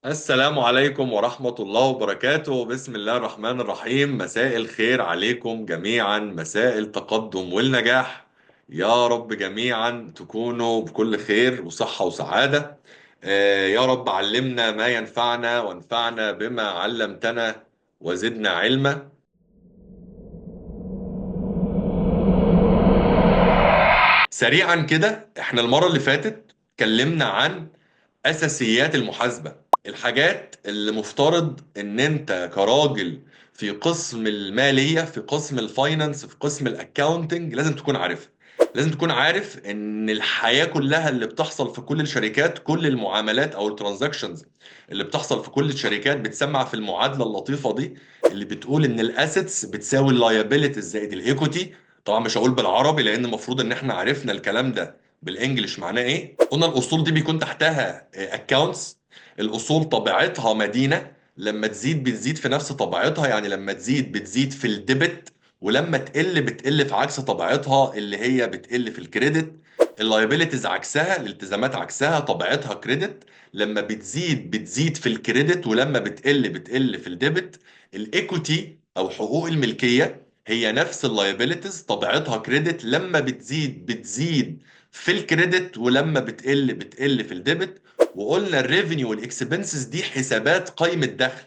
السلام عليكم ورحمة الله وبركاته. بسم الله الرحمن الرحيم. مساء الخير عليكم جميعا، مساء التقدم والنجاح. يا رب جميعا تكونوا بكل خير وصحة وسعادة. يا رب علمنا ما ينفعنا وانفعنا بما علمتنا وزدنا علما. سريعا كده، احنا المرة اللي فاتت اتكلمنا عن اساسيات المحاسبه، الحاجات اللي مفترض ان انت كراجل في قسم الماليه، في قسم الفاينانس، في قسم الاكاونتنج لازم تكون عارفها. لازم تكون عارف ان الحياه كلها اللي بتحصل في كل الشركات، كل المعاملات او الترانزاكشنز اللي بتحصل في كل الشركات بتسمع في المعادله اللطيفه دي اللي بتقول ان الاسيتس بتساوي اللايبيليتيز زائد الايكوتي. طبعا مش هقول بالعربي لان المفروض ان احنا عرفنا الكلام ده بالانجلش معناه ايه. قلنا الاصول دي بيكون تحتها اكاونتس. الاصول طبيعتها مدينه، لما تزيد بتزيد في نفس طبيعتها، يعني لما تزيد بتزيد في الديبت، ولما تقل بتقل في عكس طبيعتها اللي هي بتقل في الكريدت. اللايبيليتيز عكسها، الالتزامات عكسها طبيعتها كريدت، لما بتزيد بتزيد في الكريدت ولما بتقل بتقل في الديبت. الايكوتي او حقوق الملكيه هي نفس اللايبيليتيز طبيعتها كريدت، لما بتزيد بتزيد في الكريدت ولما بتقل بتقل في الديبت. وقلنا الريفينيو والاكسبنسز دي حسابات قائمة دخل،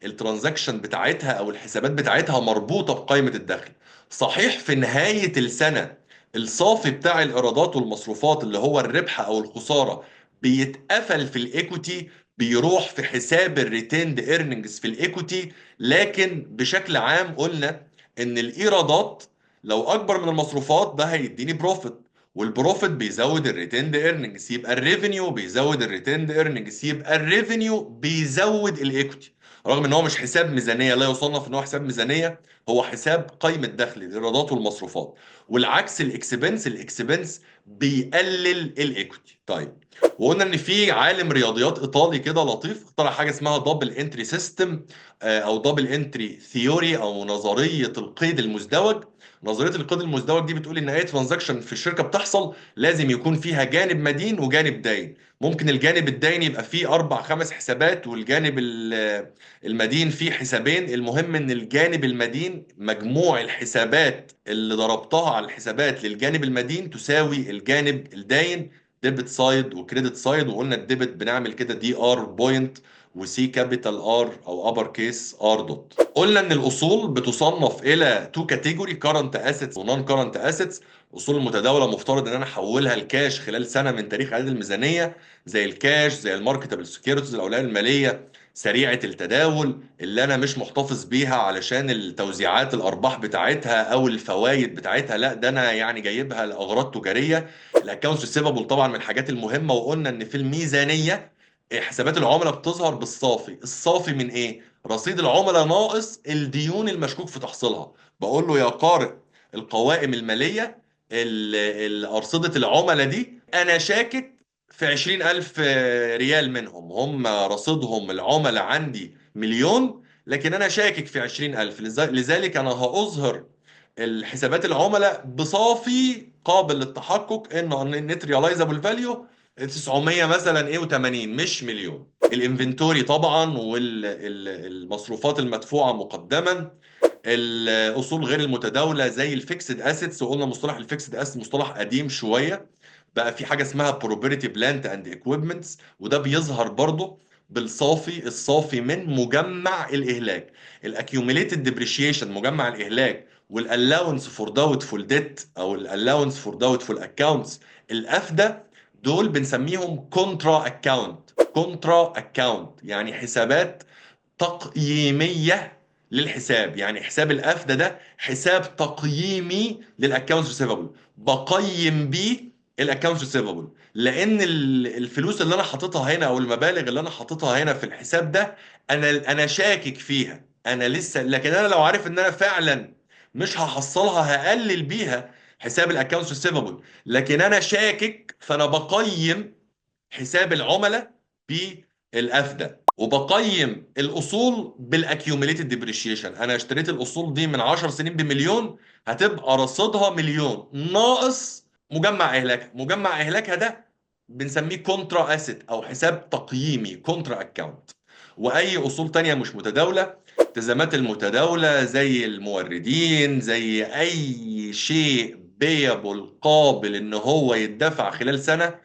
الترانزاكشن بتاعتها او الحسابات بتاعتها مربوطة بقائمة الدخل. صحيح في نهاية السنة الصافي بتاع الايرادات والمصروفات اللي هو الربح او الخسارة بيتقفل في الايكوتي، بيروح في حساب الريتيند ايرنينجز في الايكوتي. لكن بشكل عام قلنا ان الايرادات لو اكبر من المصروفات ده هيديني بروفيت، والبروفيت بيزود الريتيند ايرنينجز، يبقى الريفينيو بيزود الريتيند ايرنينجز، يبقى الريفينيو بيزود الايكوتي. رغم ان هو مش حساب ميزانيه، لا يصنف ان هو حساب ميزانيه، هو حساب قائمه دخل الايرادات والمصروفات. والعكس الاكسبنس، الاكسبنس بيقلل الايكوتي. طيب، وقلنا ان في عالم رياضيات ايطالي كده لطيف اخترع حاجه اسمها دبل انتري سيستم، او دبل انتري ثيوري او نظريه القيد المزدوج. نظريه القيد المزدوج دي بتقول ان اي ترانزاكشن في الشركه بتحصل لازم يكون فيها جانب مدين وجانب داين. ممكن الجانب الداين يبقى فيه اربع خمس حسابات والجانب المدين فيه حسابين، المهم ان الجانب المدين مجموع الحسابات اللي ضربتها على الحسابات للجانب المدين تساوي الجانب الداين، ديبت سايد وكريدت سايد. وقلنا الديبت بنعمل كده دي ار بوينت، وسي كابيتال ار او ابر كيس ار دوت. قلنا ان الاصول بتصنف الى تو كاتيجوري، كارنت اسيتس ونون كارنت اسيتس. الاصول المتداوله مفترض ان انا احولها لكاش خلال سنه من تاريخ اعداد الميزانيه، زي الكاش، زي الماركتبل سكيورتيز الاوراق الماليه سريعه التداول اللي انا مش محتفظ بيها علشان التوزيعات الارباح بتاعتها او الفوائد بتاعتها، لا ده انا يعني جايبها لاغراض تجاريه. الاكونتس ريسيفبل طبعا من الحاجات المهمه. وقلنا ان في الميزانيه حسابات العملاء بتظهر بالصافي. الصافي من ايه؟ رصيد العملاء ناقص الديون المشكوك في تحصيلها. بقول له يا قارئ القوائم المالية، أرصدة العملاء دي أنا شاكك في 20,000 ريال منهم، هم رصيدهم العملاء عندي مليون لكن أنا شاكك في 20,000. لذلك أنا هأظهر الحسابات العملاء بصافي قابل للتحقق انه النت ريلايزابل فاليو 900 مثلا ايه و80 مش مليون. الانفنتوري طبعا والمصروفات المدفوعه مقدما. الاصول غير المتداوله زي الفيكسد اسيتس، وقلنا مصطلح الفيكسد اسيتس مصطلح قديم شويه، بقى في حاجه اسمها بروبرتي بلانت اند ايكويبمنتس، وده بيظهر برضه بالصافي. الصافي من مجمع الاهلاك، الاكيوميليتد ديبريشيشن مجمع الاهلاك، والالاونس فور داوتفول ديت او الالاونس فور داوتفول اكاونتس الافده. دول بنسميهم كونترا اكاونت. كونترا اكاونت يعني حسابات تقييميه للحساب، يعني حساب الافده ده حساب تقييمي للاكونتس ريسيفبل، بقيم بيه الاكونتس ريسيفبل، لان الفلوس اللي انا حاططها هنا او المبالغ اللي انا حاططها هنا في الحساب ده انا شاكك فيها، انا لسه. لكن انا لو عارف ان انا فعلا مش هحصلها هقلل بيها حساب الاكونتس ريسيفبل، لكن انا شاكك فانا بقيم حساب العملاء بالافدى، وبقيم الاصول بالاكيوميليتد ديبريشيشن. انا اشتريت الاصول دي من 10 سنين بمليون، هتبقى رصيدها مليون ناقص مجمع اهلاكها. مجمع اهلاكها ده بنسميه كونترا اسيت او حساب تقييمي، كونترا اكاونت. واي اصول تانية مش متداولة، التزامات المتداولة زي الموردين، زي اي شيء بيبل قابل ان هو يدفع خلال سنة.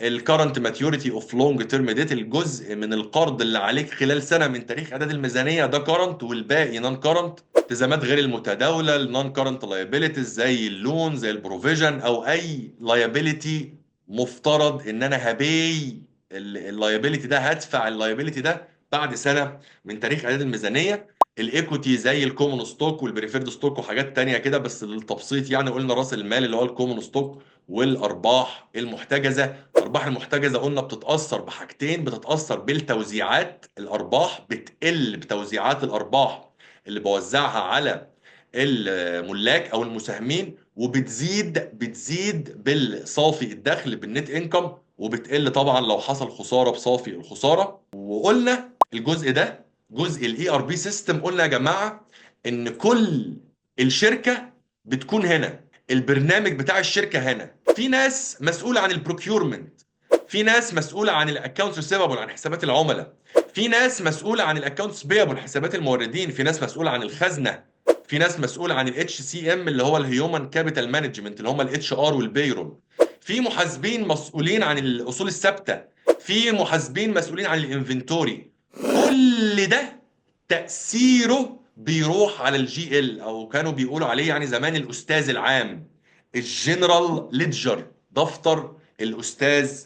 الكرنت ماتيوريتي اوف لونج تيرم ديت، الجزء من القرض اللي عليك خلال سنة من تاريخ اعداد الميزانية ده كرنت، والباقي نون كرنت. التزامات غير المتداولة، النون كرنت لايبيليتيز زي اللون، زي البروفيجن، او اي لايبيليتي مفترض ان انا هبي اللايبيليتي ده، هدفع اللايبيليتي ده بعد سنه من تاريخ اعداد الميزانيه. الايكوتي زي الكومون ستوك والبريفيرد ستوك وحاجات تانية كده، بس للتبسيط يعني قلنا راس المال اللي هو الكومون ستوك. والارباح المحتجزه، الارباح المحتجزه قلنا بتتاثر بحاجتين، بتتاثر بالتوزيعات، الارباح بتقل بتوزيعات الارباح اللي بوزعها على الملاك او المساهمين، بتزيد بالصافي الدخل بالنت انكم، وبتقل طبعا لو حصل خساره بصافي الخساره. وقلنا الجزء ده جزء الاي ار بي سيستم، قلنا يا جماعه ان كل الشركه بتكون هنا، البرنامج بتاع الشركه هنا، في ناس مسؤوله عن البروكيورمنت، في ناس مسؤوله عن الاكونتس ريسيفبل، عن حسابات العملاء، في ناس مسؤوله عن الاكونتس بيبل، حسابات الموردين، في ناس مسؤوله عن الخزنه، في ناس مسؤوله عن الاتش سي ام اللي هو الهيومن كابيتال مانجمنت اللي هم الاتش ار والبيرول، في محاسبين مسؤولين عن الاصول الثابته، في محاسبين مسؤولين عن الانفنتوري. كل ده تاثيره بيروح على الجي ال، او كانوا بيقولوا عليه يعني زمان الاستاذ العام، الجنرال ليدجر، دفتر الاستاذ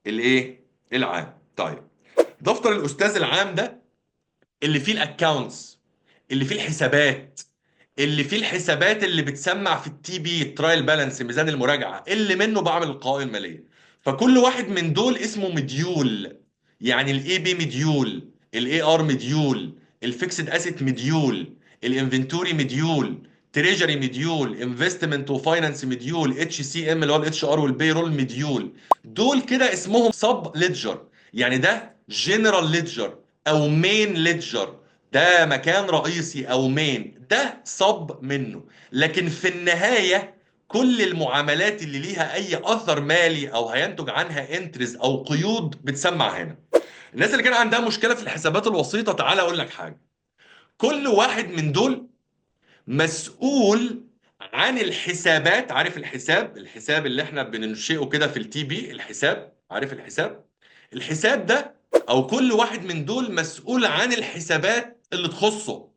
الايه العام. طيب، دفتر الاستاذ العام ده اللي فيه الاكاونتس، اللي فيه الحسابات، اللي فيه الحسابات اللي بتسمع في التي بي، الترايل بالانس، ميزان المراجعه، اللي منه بعمل القوائم الماليه. فكل واحد من دول اسمه مديول، يعني الاي بي مديول، الاي ار مديول، الفيكسد اسيت مديول، الانفنتوري مديول، تريجري مديول، انفستمنت وفاينانس مديول، اتش سي ام اللي هو الاتش ار والبيرول مديول. دول كده اسمهم سب ليدجر، يعني ده جنرال ليدجر او مين ليدجر، ده مكان رئيسي او مين، ده صب منه. لكن في النهاية كل المعاملات اللي ليها اي اثر مالي او هينتج عنها انترز او قيود بتسمع هنا. الناس اللي كان عندها مشكلة في الحسابات الوسيطة، تعالى اقول لك حاجة، كل واحد من دول مسؤول عن الحسابات. عارف الحساب، الحساب اللي احنا بننشئه كده في التي بي، الحساب، عارف الحساب؟ الحساب ده او كل واحد من دول مسؤول عن الحسابات اللي تخصه.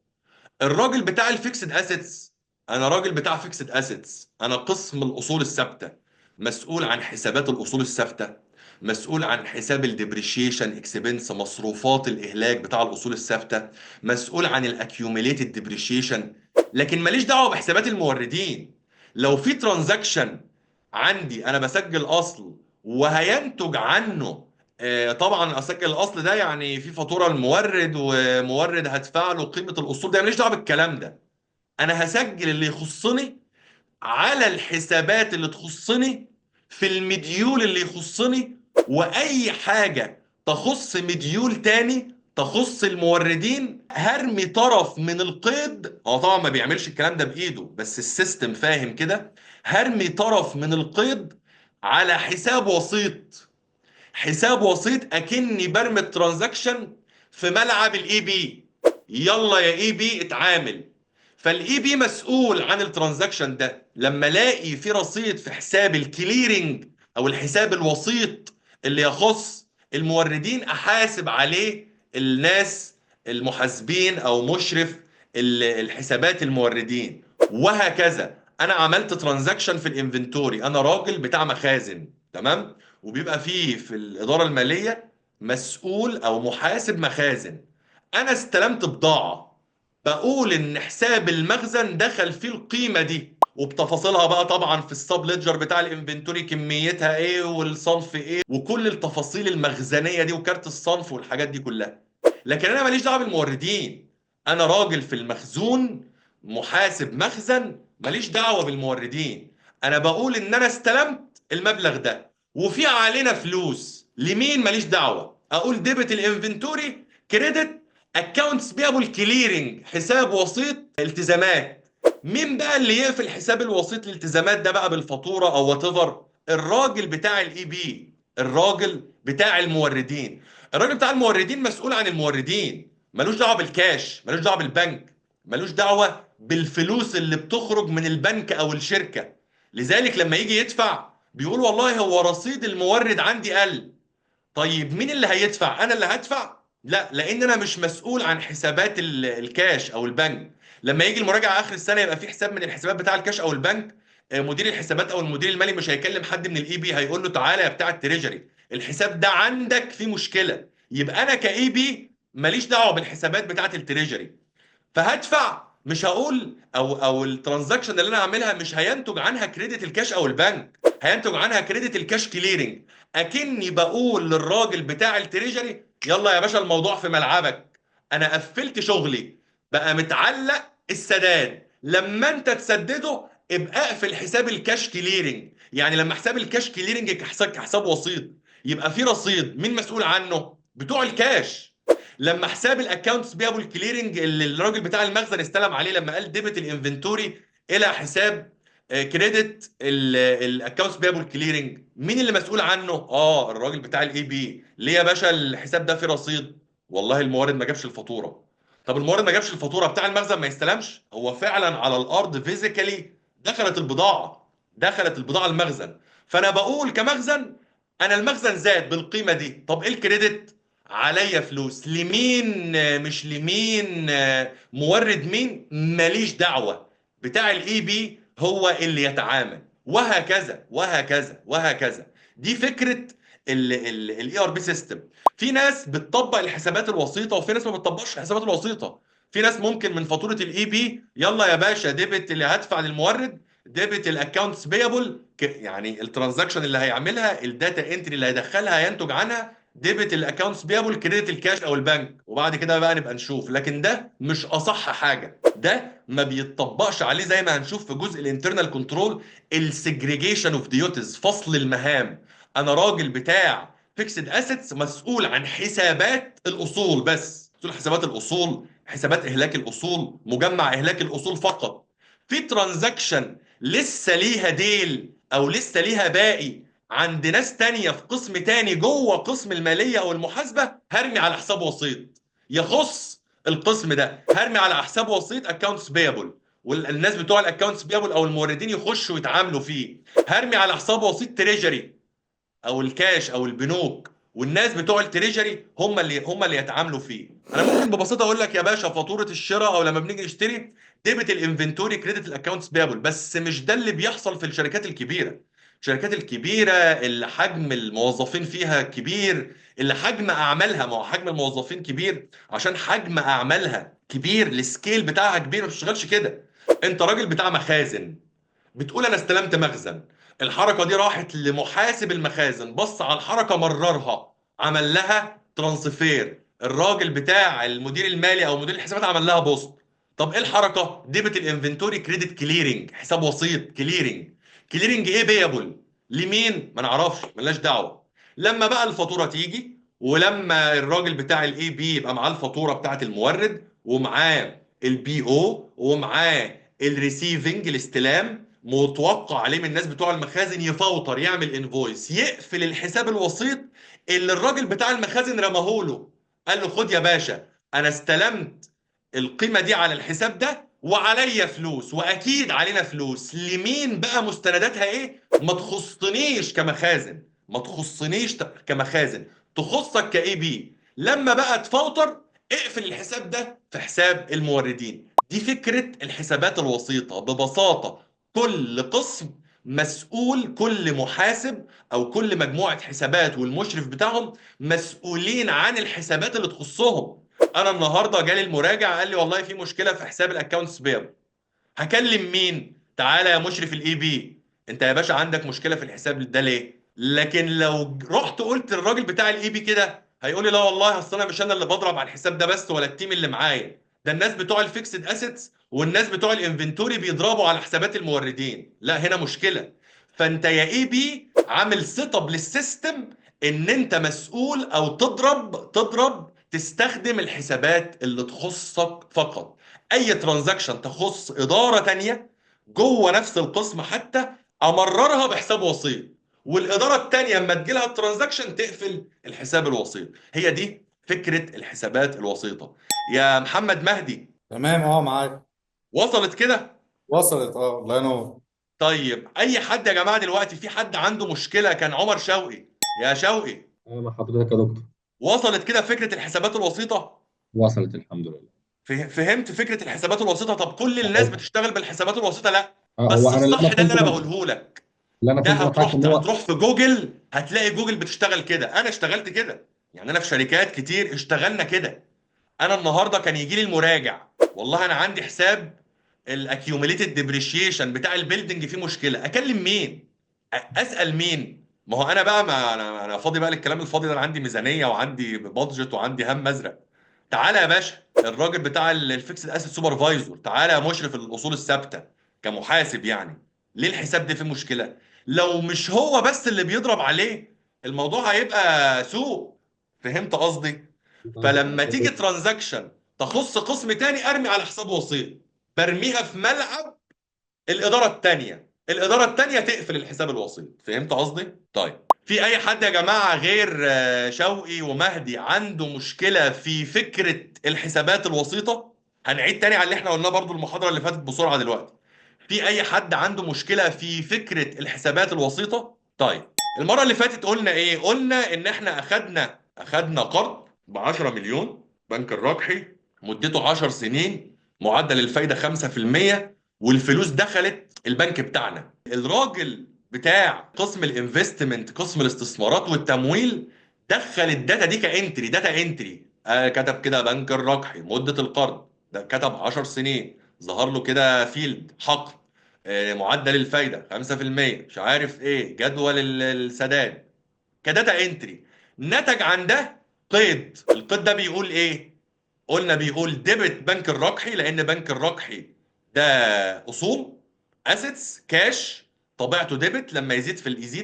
الراجل بتاع الفيكسد اسيتس، انا راجل بتاع فيكسد اسيتس، انا قسم الاصول الثابته، مسؤول عن حسابات الاصول الثابته، مسؤول عن حساب الديبريشيشن اكسبنس، مصروفات الاهلاك بتاع الاصول الثابته، مسؤول عن الاكيوميليتد ديبريشيشن. لكن ماليش دعوه بحسابات الموردين. لو في ترانزاكشن عندي انا بسجل اصل وهينتج عنه، طبعا اسجل الاصل ده يعني في فاتوره المورد، ومورد هدفع له قيمه الاصول، ده ماليش دعوه بالكلام ده. انا هسجل اللي يخصني على الحسابات اللي تخصني في المديول اللي يخصني، واي حاجه تخص مديول تاني تخص الموردين هرمي طرف من القيد. هو طبعا ما بيعملش الكلام ده بايده، بس السيستم فاهم كده. هرمي طرف من القيد على حساب وسيط، حساب وسيط اكني برمي الترانزاكشن في ملعب الاي بي. يلا يا اي بي اتعامل. فالاي بي مسؤول عن الترانزاكشن ده، لما الاقي في رصيد في حساب الكليرنج او الحساب الوسيط اللي يخص الموردين احاسب عليه الناس المحاسبين او مشرف الحسابات الموردين. وهكذا انا عملت ترانزاكشن في الانفنتوري، انا راجل بتاع مخازن، تمام، وبيبقى فيه في الاداره الماليه مسؤول او محاسب مخازن. انا استلمت بضاعه، بقول ان حساب المخزن دخل فيه القيمه دي، وبتفاصيلها بقى طبعا في السب ليدجر بتاع الانفنتوري، كميتها ايه والصنف ايه وكل التفاصيل المخزنيه دي وكارت الصنف والحاجات دي كلها. لكن انا ماليش دعوه بالموردين، انا راجل في المخزون، محاسب مخزن، ماليش دعوه بالموردين. انا بقول ان انا استلمت المبلغ ده وفي علينا فلوس لمين، ماليش دعوه. اقول ديبت الانفنتوري، كريدت اكونتس بيبل كليرنج، حساب وسيط التزامات. مين بقى اللي يقفل حساب الوسيط الالتزامات ده بقى بالفاتوره او وات ايفر؟ الراجل بتاع الاي بي. الراجل بتاع الموردين. الراجل بتاع الموردين مسؤول عن الموردين، ملوش دعوه بالكاش، ملوش دعوه بالبنك، ملوش دعوه بالفلوس اللي بتخرج من البنك او الشركه. لذلك لما يجي يدفع بيقول والله هو رصيد المورد عندي قل. طيب مين اللي هيدفع؟ انا اللي هدفع؟ لا، لان انا مش مسؤول عن حسابات الكاش او البنك. لما يجي المراجعه اخر السنه يبقى في حساب من الحسابات بتاع الكاش او البنك، مدير الحسابات او المدير المالي مش هيكلم حد من الاي بي، هيقول له تعالى يا بتاع التريجري الحساب ده عندك فيه مشكله. يبقى انا كاي بي ماليش دعوه بالحسابات بتاعه التريجري، فهدفع. مش هقول او الترانزاكشن اللي انا هعملها مش هينتج عنها كريدت الكاش او البنك، هينتج عنها كريدت الكاش كليرنج. اكني بقول للراجل بتاع التريجري يلا يا باشا الموضوع في ملعبك، انا قفلت شغلي، بقى متعلق السداد، لما انت تسدده ابقى اقفل حساب الكاش كليرنج. يعني لما حساب الكاش كليرنج كحساب وسيط يبقى في رصيد، مين مسؤول عنه؟ بتوع الكاش. لما حساب الاكونتس بيابل كليرنج اللي الراجل بتاع المخزن استلم عليه لما قال ديبت الانفنتوري الى حساب كريدت الاكونتس بيابل كليرنج، مين اللي مسؤول عنه؟ الراجل بتاع الاي بي. ليه يا باشا الحساب ده فيه رصيد؟ والله المورد ما جابش الفاتوره. طب المورد ما جابش الفاتوره، بتاع المخزن ما يستلمش؟ هو فعلا على الارض فيزيكالي دخلت البضاعه، دخلت البضاعه المخزن. فانا بقول كمخزن انا المخزن زاد بالقيمه دي، طب ايه الكريدت؟ عليا فلوس لمين؟ مش لمين، مورد مين ماليش دعوة، بتاع الاي بي هو اللي يتعامل، وهكذا وهكذا وهكذا. دي فكرة الاي ار بي سيستم. في ناس بتطبق الحسابات الوسيطة وفي ناس ما بتطبقش الحسابات الوسيطة. في ناس ممكن من فاتورة الاي بي يلا يا باشا ديبت اللي هدفع للمورد، ديبت الاكونتس بيبل، يعني الترانزاكشن اللي هيعملها الداتا انتري اللي هيدخلها ينتج عنها ديبت الاكونتس بيبل كريدت الكاش او البنك، وبعد كده بقى نبقى نشوف. لكن ده مش اصح حاجه، ده ما بيتطبقش عليه زي ما هنشوف في جزء الانترنال كنترول السجريجيشن اوف ديوتيز، فصل المهام. انا راجل بتاع فيكسد اسيتس مسؤول عن حسابات الاصول بس، مسؤول حسابات الاصول، حسابات اهلاك الاصول، مجمع اهلاك الاصول فقط. في ترانزاكشن لسه ليها ديل او لسه ليها باقي عند ناس تانية في قسم تاني جوه قسم المالية أو المحاسبة، هرمي على حساب وسيط يخص القسم ده، هرمي على حساب وسيط اكونتس بيبل، والناس بتوع الاكونتس بيبل او الموردين يخشوا يتعاملوا فيه. هرمي على حساب وسيط تريجري او الكاش او البنوك، والناس بتوع التريجري هم اللي يتعاملوا فيه. انا ممكن ببساطه اقول لك يا باشا فاتوره الشراء او لما بنيجي نشتري ديبت الانفنتوري كريدت الاكونتس بيبل، بس مش ده اللي بيحصل في الشركات الكبيره. الشركات الكبيره اللي حجم الموظفين فيها كبير، اللي حجم اعمالها، ما هو حجم الموظفين كبير عشان حجم اعمالها كبير، السكيل بتاعها كبير، ما بتشتغلش كده. انت راجل بتاع مخازن، بتقول انا استلمت مخزن، الحركه دي راحت لمحاسب المخازن، بص على الحركه مررها، عمل لها ترانسفير، الراجل بتاع المدير المالي او مدير الحسابات عمل لها بوست. طب ايه الحركه؟ ديبت الانفنتوري كريدت كليرنج، حساب وسيط كليرنج. كليرنج ايه؟ بيبل لمين؟ ما نعرفش، ملناش دعوه. لما بقى الفاتوره تيجي، ولما الراجل بتاع الاي بي يبقى معاه الفاتوره بتاعت المورد ومعاه البي او ومعاه الريسيفنج الاستلام، متوقع عليه من الناس بتوع المخازن يفوتر، يعمل انفويس، يقفل الحساب الوسيط اللي الراجل بتاع المخازن رماهوله، قال له خد يا باشا انا استلمت القيمه دي على الحساب ده وعليا فلوس، واكيد علينا فلوس، لمين بقى مستنداتها ايه؟ ما تخصنيش كمخازن، ما تخصنيش كمخازن، تخصك كاي بي. لما بقى تفوتر اقفل الحساب ده في حساب الموردين. دي فكرة الحسابات الوسيطة ببساطة. كل قسم مسؤول، كل محاسب او كل مجموعة حسابات والمشرف بتاعهم مسؤولين عن الحسابات اللي تخصهم. انا النهارده جالي المراجع قال لي والله في مشكلة في حساب الاكونتس بيبل، هكلم مين؟ تعالى يا مشرف الاي بي، انت يا باشا عندك مشكله في الحساب ده ليه؟ لكن لو رحت قلت للراجل بتاع الاي بي كده هيقول لي لا والله اصل انا مش انا اللي بضرب على الحساب ده بس ولا التيم اللي معايا، ده الناس بتوع الفيكسد اسيتس والناس بتوع الانفنتوري بيضربوا على حسابات الموردين. لا، هنا مشكله. فانت يا اي بي عامل سيت اب للسيستم ان انت مسؤول او تضرب تستخدم الحسابات اللي تخصك فقط. اي ترانزاكشن تخص اداره تانية جوه نفس القسم حتى امررها بحساب وسيط، والاداره الثانيه اما تجي لها الترانزاكشن تقفل الحساب الوسيط. هي دي فكره الحسابات الوسيطه يا محمد مهدي. تمام، معاك. وصلت كده؟ وصلت، الله ينور. طيب اي حد يا جماعه دلوقتي في حد عنده مشكله، كان عمر شوقي. يا شوقي، أنا مع حضرتك يا دكتور. وصلت كده فكره الحسابات الوسيطه؟ وصلت الحمد لله. فهمت فكره الحسابات الوسيطه؟ طب كل الناس هو بتشتغل بالحسابات الوسيطه؟ لا. هو بس انا اللي انا الصح ده اللي فهمته انا من بقوله لك. اللي انا ده فهمته من هتروح حضرتك ان هو. هتروح في جوجل هتلاقي جوجل بتشتغل كده، انا اشتغلت كده. يعني انا في شركات كتير اشتغلنا كده. انا النهارده كان يجي لي المراجع، والله انا عندي حساب الاكيوميليتد ديبريشيشن بتاع البيلدنج فيه مشكله، اكلم مين؟ اسال مين؟ ما هو انا بقى، ما انا فاضي بقى للكلام الفاضي ده، انا عندي ميزانيه وعندي بادجت وعندي هم ازرق. تعالى يا باشا الراجل بتاع الفيكسد اسيت سوبرفايزر، تعالى يا مشرف الاصول الثابته كمحاسب يعني، ليه الحساب ده فيه مشكله؟ لو مش هو بس اللي بيضرب عليه، الموضوع هيبقى سوء. فهمت قصدي؟ فلما تيجي ترانزاكشن تخص قسم تاني، ارمي على حساب وسيط، برميها في ملعب الاداره التانيه، الاداره التانيه تقفل الحساب الوسيط. فهمت قصدي؟ طيب في اي حد يا جماعه غير شوقي ومهدي عنده مشكله في فكره الحسابات الوسيطه؟ هنعيد تاني على اللي احنا قلناه برضو المحاضره اللي فاتت بسرعه دلوقتي. في اي حد عنده مشكله في فكره الحسابات الوسيطه؟ طيب المره اللي فاتت قلنا ايه؟ قلنا ان احنا اخدنا قرض ب 10 مليون بنك الربحي، مدته 10 سنين، معدل الفايده 5%، والفلوس دخلت البنك بتاعنا. الراجل بتاع قسم الانفستمنت، قسم الاستثمارات والتمويل، دخل الداتا دي كانتري، داتا انتري، كتب كده بنك الربحي مده القرض ده كتب 10 سنين، ظهر له كده فيلد حقل، معدل الفايده 5%، مش عارف ايه، جدول السداد، كداتا انتري. نتج عن ده قيد، القيد ده بيقول ايه؟ قلنا بيقول ديبت بنك الرقحي، لان بنك الرقحي ده اصول، اسيتس، كاش، طبيعته ديبت، لما يزيد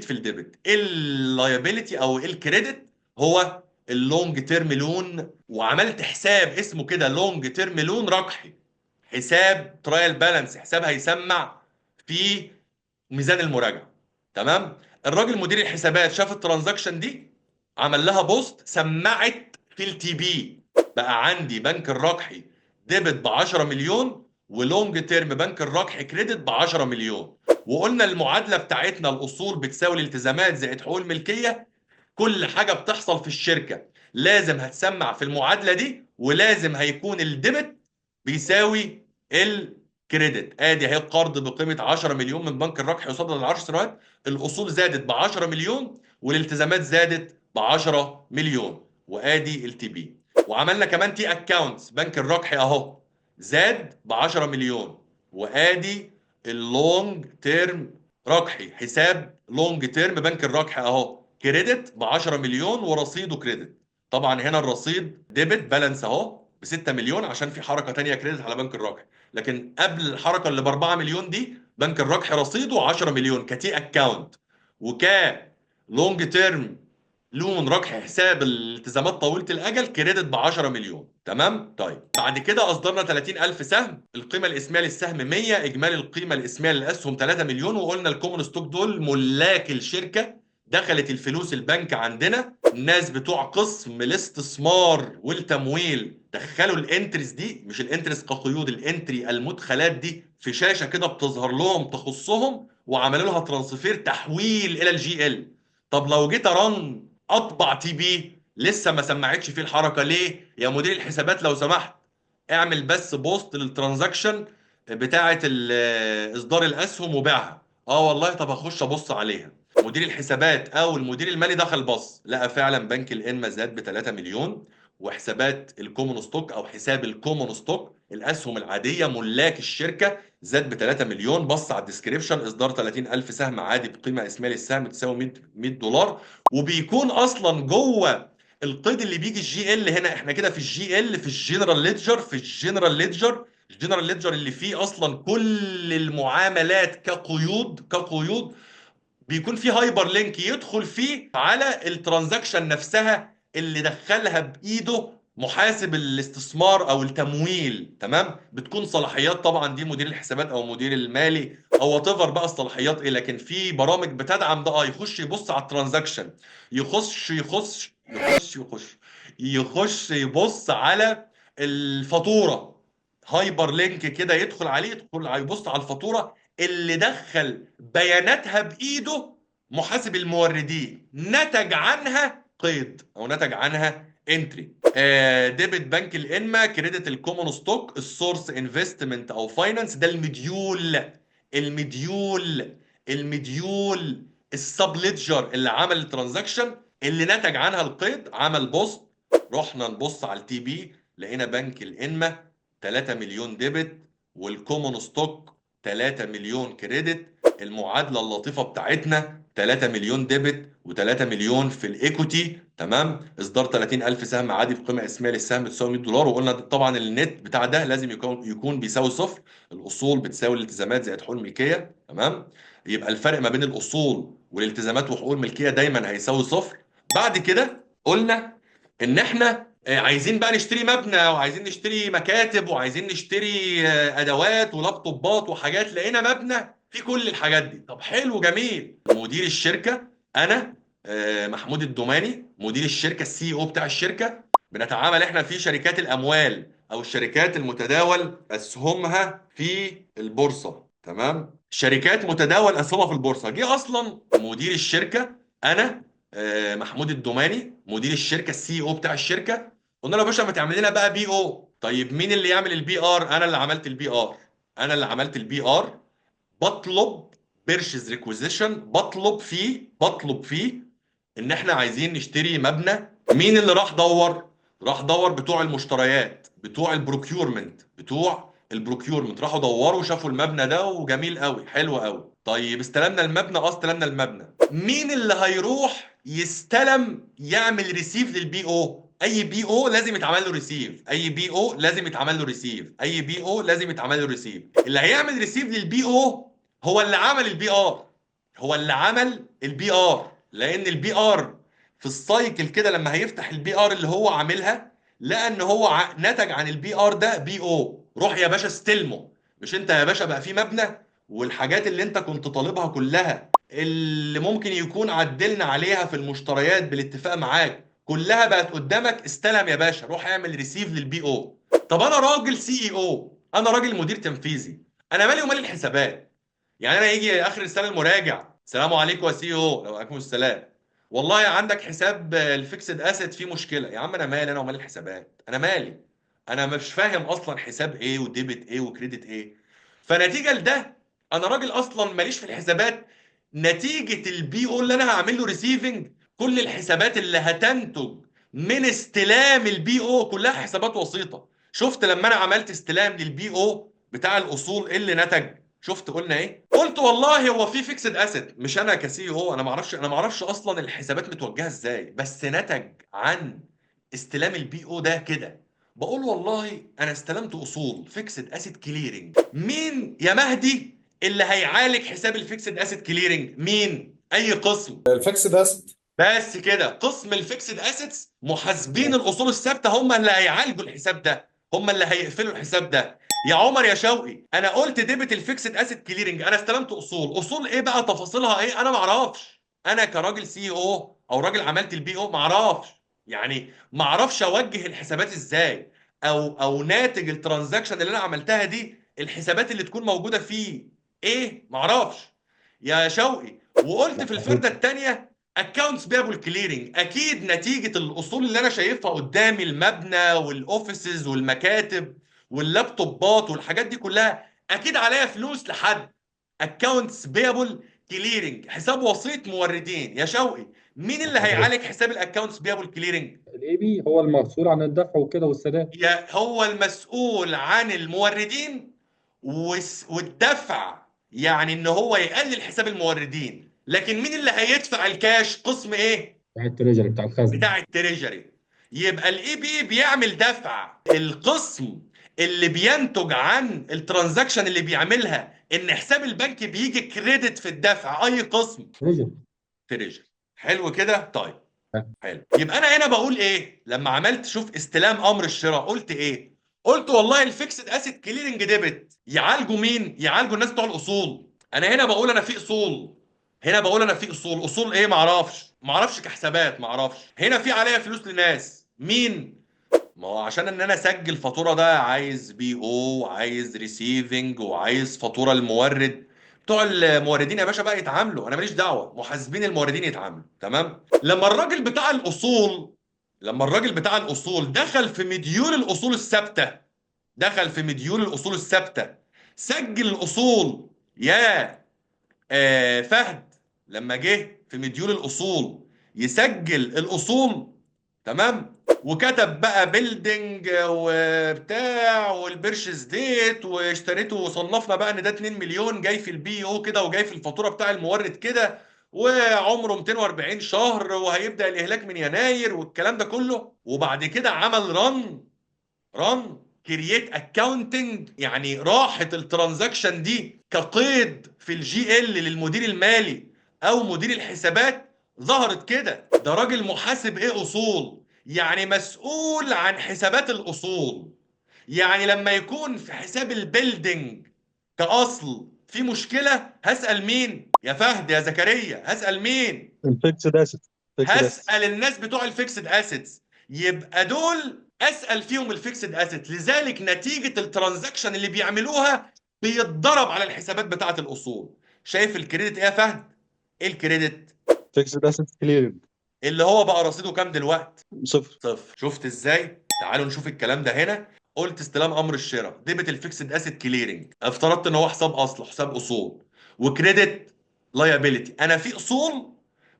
في الديبت. اللايبيليتي او الكريدت هو اللونج تيرم لون، وعملت حساب اسمه كده لونج تيرم لون رقحي، حساب ترايل بالانس، حساب هيسمع في ميزان المراجعه. تمام. الراجل مدير الحسابات شاف الترانزاكشن دي، عمل لها بوست، سمعت في التي بي، بقى عندي بنك الرقحي ديبت ب 10 مليون، ولونج تيرم بنك الرقحي كريدت ب 10 مليون. وقلنا المعادله بتاعتنا الاصول بتساوي الالتزامات زائد حقوق الملكيه. كل حاجه بتحصل في الشركه لازم هتسمع في المعادله دي، ولازم هيكون الديبت بيساوي الكريدت. ادي اهي القرض بقيمه 10 مليون من بنك الرقح يصدر ل 10 سنوات، الاصول زادت ب 10 مليون والالتزامات زادت ب 10 مليون، وادي التي بي. وعملنا كمان تي اكاونتس، بنك الرقح اهو زاد ب 10 مليون، وادي اللونج تيرم رقحي، حساب لونج تيرم بنك الرقح اهو كريدت ب 10 مليون ورصيده كريدت. طبعا هنا الرصيد ديبت بالانس اهو ب 6 مليون عشان في حركه تانية كريدت على بنك الرقح، لكن قبل الحركه اللي ب 4 مليون دي بنك الرقح رصيده 10 مليون كتي اكاونت، وكا لونج تيرم لون رقح حساب الالتزامات طويله الاجل كريدت ب 10 مليون. تمام. طيب بعد كده اصدرنا 30,000 سهم، القيمه الاسميه للسهم 100، اجمالي القيمه الاسميه للاسهم 3 مليون. وقلنا الكومن ستوك دول ملاك الشركه، دخلت الفلوس البنك عندنا، الناس بتوع قسم الاستثمار والتمويل دخلوا الانتريز دي، مش الانتريز كقيود، الانتري المدخلات دي في شاشه كده بتظهر لهم تخصهم، وعملوا لها ترانسفير تحويل الى الجي ال. طب لو جيت ارن اطبع تي بي لسه ما سمعتش فيه الحركه، ليه يا مدير الحسابات؟ لو سمحت اعمل بس بوست للترانزاكشن بتاعه اصدار الاسهم وبيعها. اه والله، طب هخش ابص عليها. مدير الحسابات او المدير المالي دخل بص، لقى فعلا بنك الانما زاد ب 3 مليون، وحسابات الكومون ستوك او حساب الكومون ستوك الاسهم العاديه ملاك الشركه زاد ب 3 مليون. بص على الديسكريبشن، اصدار 30,000 سهم عادي بقيمه اسميه للسهم تساوي 100 دولار. وبيكون اصلا جوه القيد اللي بيجي الجي ال، هنا احنا كده في الجي ال، في الجنرال ليدجر، في الجنرال ليدجر اللي فيه اصلا كل المعاملات كقيود، بيكون في هايبر لينك يدخل فيه على الترانزاكشن نفسها اللي دخلها بايده محاسب الاستثمار او التمويل. تمام. بتكون صلاحيات طبعا دي مدير الحسابات او مدير المالي او وات ايفر بقى الصلاحيات ايه، لكن في برامج بتدعم ده. يخش يبص على الترانزاكشن، يخش يبص على الفاتوره، هايبر لينك كده يدخل عليه، يبص على الفاتوره اللي دخل بياناتها بايده محاسب الموردين، نتج عنها قيد او نتج عنها انتري. ديبت بنك الانما، كريدت الكومون ستوك، السورس انفستمنت او فاينانس، ده المديول المديول السب ليدجر اللي عمل الترانزاكشن اللي نتج عنها القيد، عمل بوست. رحنا نبص على التي بي، لقينا بنك الانما 3 مليون ديبت والكومون ستوك 3 مليون كريدت. المعادله اللطيفه بتاعتنا 3 مليون ديبت و3 مليون في الايكوتي، تمام. اصدار 30,000 سهم عادي بقيمه اسميه للسهم تساوي 100 دولار. وقلنا طبعا النت بتاع ده لازم يكون بيساوي صفر. الاصول بتساوي الالتزامات زائد حقوق الملكيه، تمام. يبقى الفرق ما بين الاصول والالتزامات وحقوق الملكيه دايما هيساوي صفر. بعد كده قلنا ان احنا عايزين بقى نشتري مبنى وعايزين نشتري مكاتب وعايزين نشتري ادوات ولابتوبات وحاجات. لقينا مبنى فيه كل الحاجات دي. طب حلو جميل. مدير الشركه انا محمود الدوماني، مدير الشركه السي او بتاع الشركه. بنتعامل احنا في شركات الاموال او الشركات المتداول اسهمها في البورصه، تمام. شركات متداول اسهمها في البورصه. جه اصلا مدير الشركه انا محمود الدوماني، مدير الشركه السي او بتاع الشركه. قلنا له يا باشا ما تعمل لنا بقى بي او. طيب مين اللي يعمل البي ار؟ انا اللي عملت البي ار. انا اللي عملت البي ار. بطلب بيرشيز ريكويزيشن، بطلب فيه ان احنا عايزين نشتري مبنى. مين اللي راح دور؟ راح دور بتوع المشتريات، بتوع البروكيورمنت راحوا دوروا وشافوا المبنى ده وجميل قوي، حلو قوي. طيب استلمنا المبنى، استلمنا المبنى. مين اللي هيروح يستلم يعمل ريسيف للبي او؟ اي بي او لازم يتعمل له ريسيف، اي بي او لازم يتعمل له ريسيف، اي بي او لازم يتعمل له ريسيف. اللي هيعمل ريسيف للبي او هو اللي عمل البي ار، لان البي ار في السايكل كده لما هيفتح البي ار اللي هو عاملها، لقى ان هو نتج عن البي ار ده بي او. روح يا باشا استلمه. مش انت يا باشا بقى في مبنى والحاجات اللي انت كنت طالبها كلها اللي ممكن يكون عدلنا عليها في المشتريات بالاتفاق معاك كلها بقت قدامك. استلم يا باشا، روح اعمل ريسيف للبي او. طب انا راجل سي اي او، انا راجل مدير تنفيذي، انا مالي ومال الحسابات؟ يعني انا يجي اخر السنه المراجع، السلام عليكم يا سي او. وعليكم السلام. والله عندك حساب الفيكسد اسيت فيه مشكله. يا عم انا مالي انا ومال الحسابات؟ انا مالي؟ انا مش فاهم اصلا حساب ايه وديبت ايه وكريدت ايه. فنتيجه لده انا راجل اصلا ماليش في الحسابات. نتيجه البي او اللي انا هعمل له ريسيفنج، كل الحسابات اللي هتنتج من استلام البي او كلها حسابات وسيطه. شفت لما انا عملت استلام للبي او بتاع الاصول ايه اللي نتج؟ شفت قلنا ايه؟ قلت والله هو في فيكسد اسيت. مش انا كسي او، انا ما اعرفش اصلا الحسابات متوجهه ازاي، بس نتج عن استلام البي او ده كده. بقول والله انا استلمت اصول فيكسد اسيت كليرنج. مين يا مهدي اللي هيعالج حساب الفيكسد اسيت كليرنج؟ مين؟ اي قسم. الفيكس داست. بس كده قسم الفيكسد اسيتس، محاسبين الاصول الثابته هم اللي هيعالجوا الحساب ده، هم اللي هيقفلوا الحساب ده. يا عمر يا شوقي، انا قلت ديبت الفيكسد اسيت كليرنج، انا استلمت اصول ايه بقى تفاصيلها ايه؟ انا ما اعرفش. انا كراجل سي او راجل عملت البي او ما اعرفش. يعني ما اعرفش اوجه الحسابات ازاي، او ناتج الترانزاكشن اللي انا عملتها دي الحسابات اللي تكون موجوده فيه ايه، ما اعرفش يا شوقي. وقلت في الفرده الثانيه اكونتس بيبل كليرنج. اكيد نتيجه الاصول اللي انا شايفها قدامي، المبنى والاوفيسز والمكاتب واللابتوبات والحاجات دي كلها، اكيد عليها فلوس لحد. اكونتس بيبل كليرنج، حساب وسيط موردين. يا شوقي، مين اللي هيعالج حساب الاكونتس بيبل كليرنج؟ الاي بي هو المسؤول عن الدفع وكده والسداد. هو المسؤول عن الموردين والدفع، يعني ان هو يقلل حساب الموردين. لكن مين اللي هيدفع الكاش؟ قسم ايه؟ بتاع التريجري بتاع الخزنه. بتاع التريجري. يبقى الاي بي بيعمل دفع. القسم اللي بينتج عن الترانزاكشن اللي بيعملها ان حساب البنك بيجي كريدت في الدفع، اي قسم؟ تريجري. تريجري. حلو كده. طيب حلو. يبقى انا هنا بقول ايه لما عملت شوف استلام امر الشراء؟ قلت ايه؟ قلت والله الفيكسد اسيت كليرنج ديبت يعالجوا مين؟ يعالجوا الناس بتوع الاصول. انا هنا بقول انا في اصول، هنا بقول انا في اصول. اصول ايه؟ ما اعرفش كحسابات، ما اعرفش. هنا في عليا فلوس لناس مين؟ ما هو عشان ان انا اسجل فاتوره ده عايز بي او، وعايز ريسيفنج، وعايز فاتوره المورد. بتوع الموردين يا باشا بقى يتعاملوا، انا ماليش دعوه، محاسبين الموردين يتعاملوا. تمام. لما الراجل بتاع الاصول دخل في مديول الاصول الثابته، سجل الاصول يا فهد. لما جه في مديول الاصول يسجل الاصول، تمام، وكتب بقى بيلدينج وبتاع والبيرشيز ديت واشتريته وصنفنا بقى ان ده 2 مليون جاي في البي او كده، وجاي في الفاتوره بتاع المورد كده، وعمره 240 شهر وهيبدأ الاهلاك من يناير والكلام ده كله. وبعد كده عمل رن كرييت اكاونتنج، يعني راحت الترانزاكشن دي كقيد في الجي ال للمدير المالي او مدير الحسابات. ظهرت كده ده راجل محاسب ايه اصول، يعني مسؤول عن حسابات الاصول. يعني لما يكون في حساب البيلدينج كاصل في مشكله، هسأل مين يا فهد يا زكريا؟ هسأل مين؟ الفيكسد اسيت. فيكسد اسيت. هسأل الناس بتوع الفيكسد اسيتس. يبقى دول اسأل فيهم الفيكسد اسيت، لذلك نتيجة الترانزاكشن اللي بيعملوها بيتضرب على الحسابات بتاعة الاصول. شايف الكريدت ايه يا فهد؟ ايه الكريدت؟ فيكسد اسيت كليرنج. اللي هو بقى رصيده كام دلوقتي؟ صفر. صفر. شفت ازاي؟ تعالوا نشوف الكلام ده هنا. قلت استلام امر الشراء، ديبت الفيكسد اسيت كليرنج، افترضت ان هو حساب اصل، حساب اصول. وكريدت لايبيليتي، انا في اصول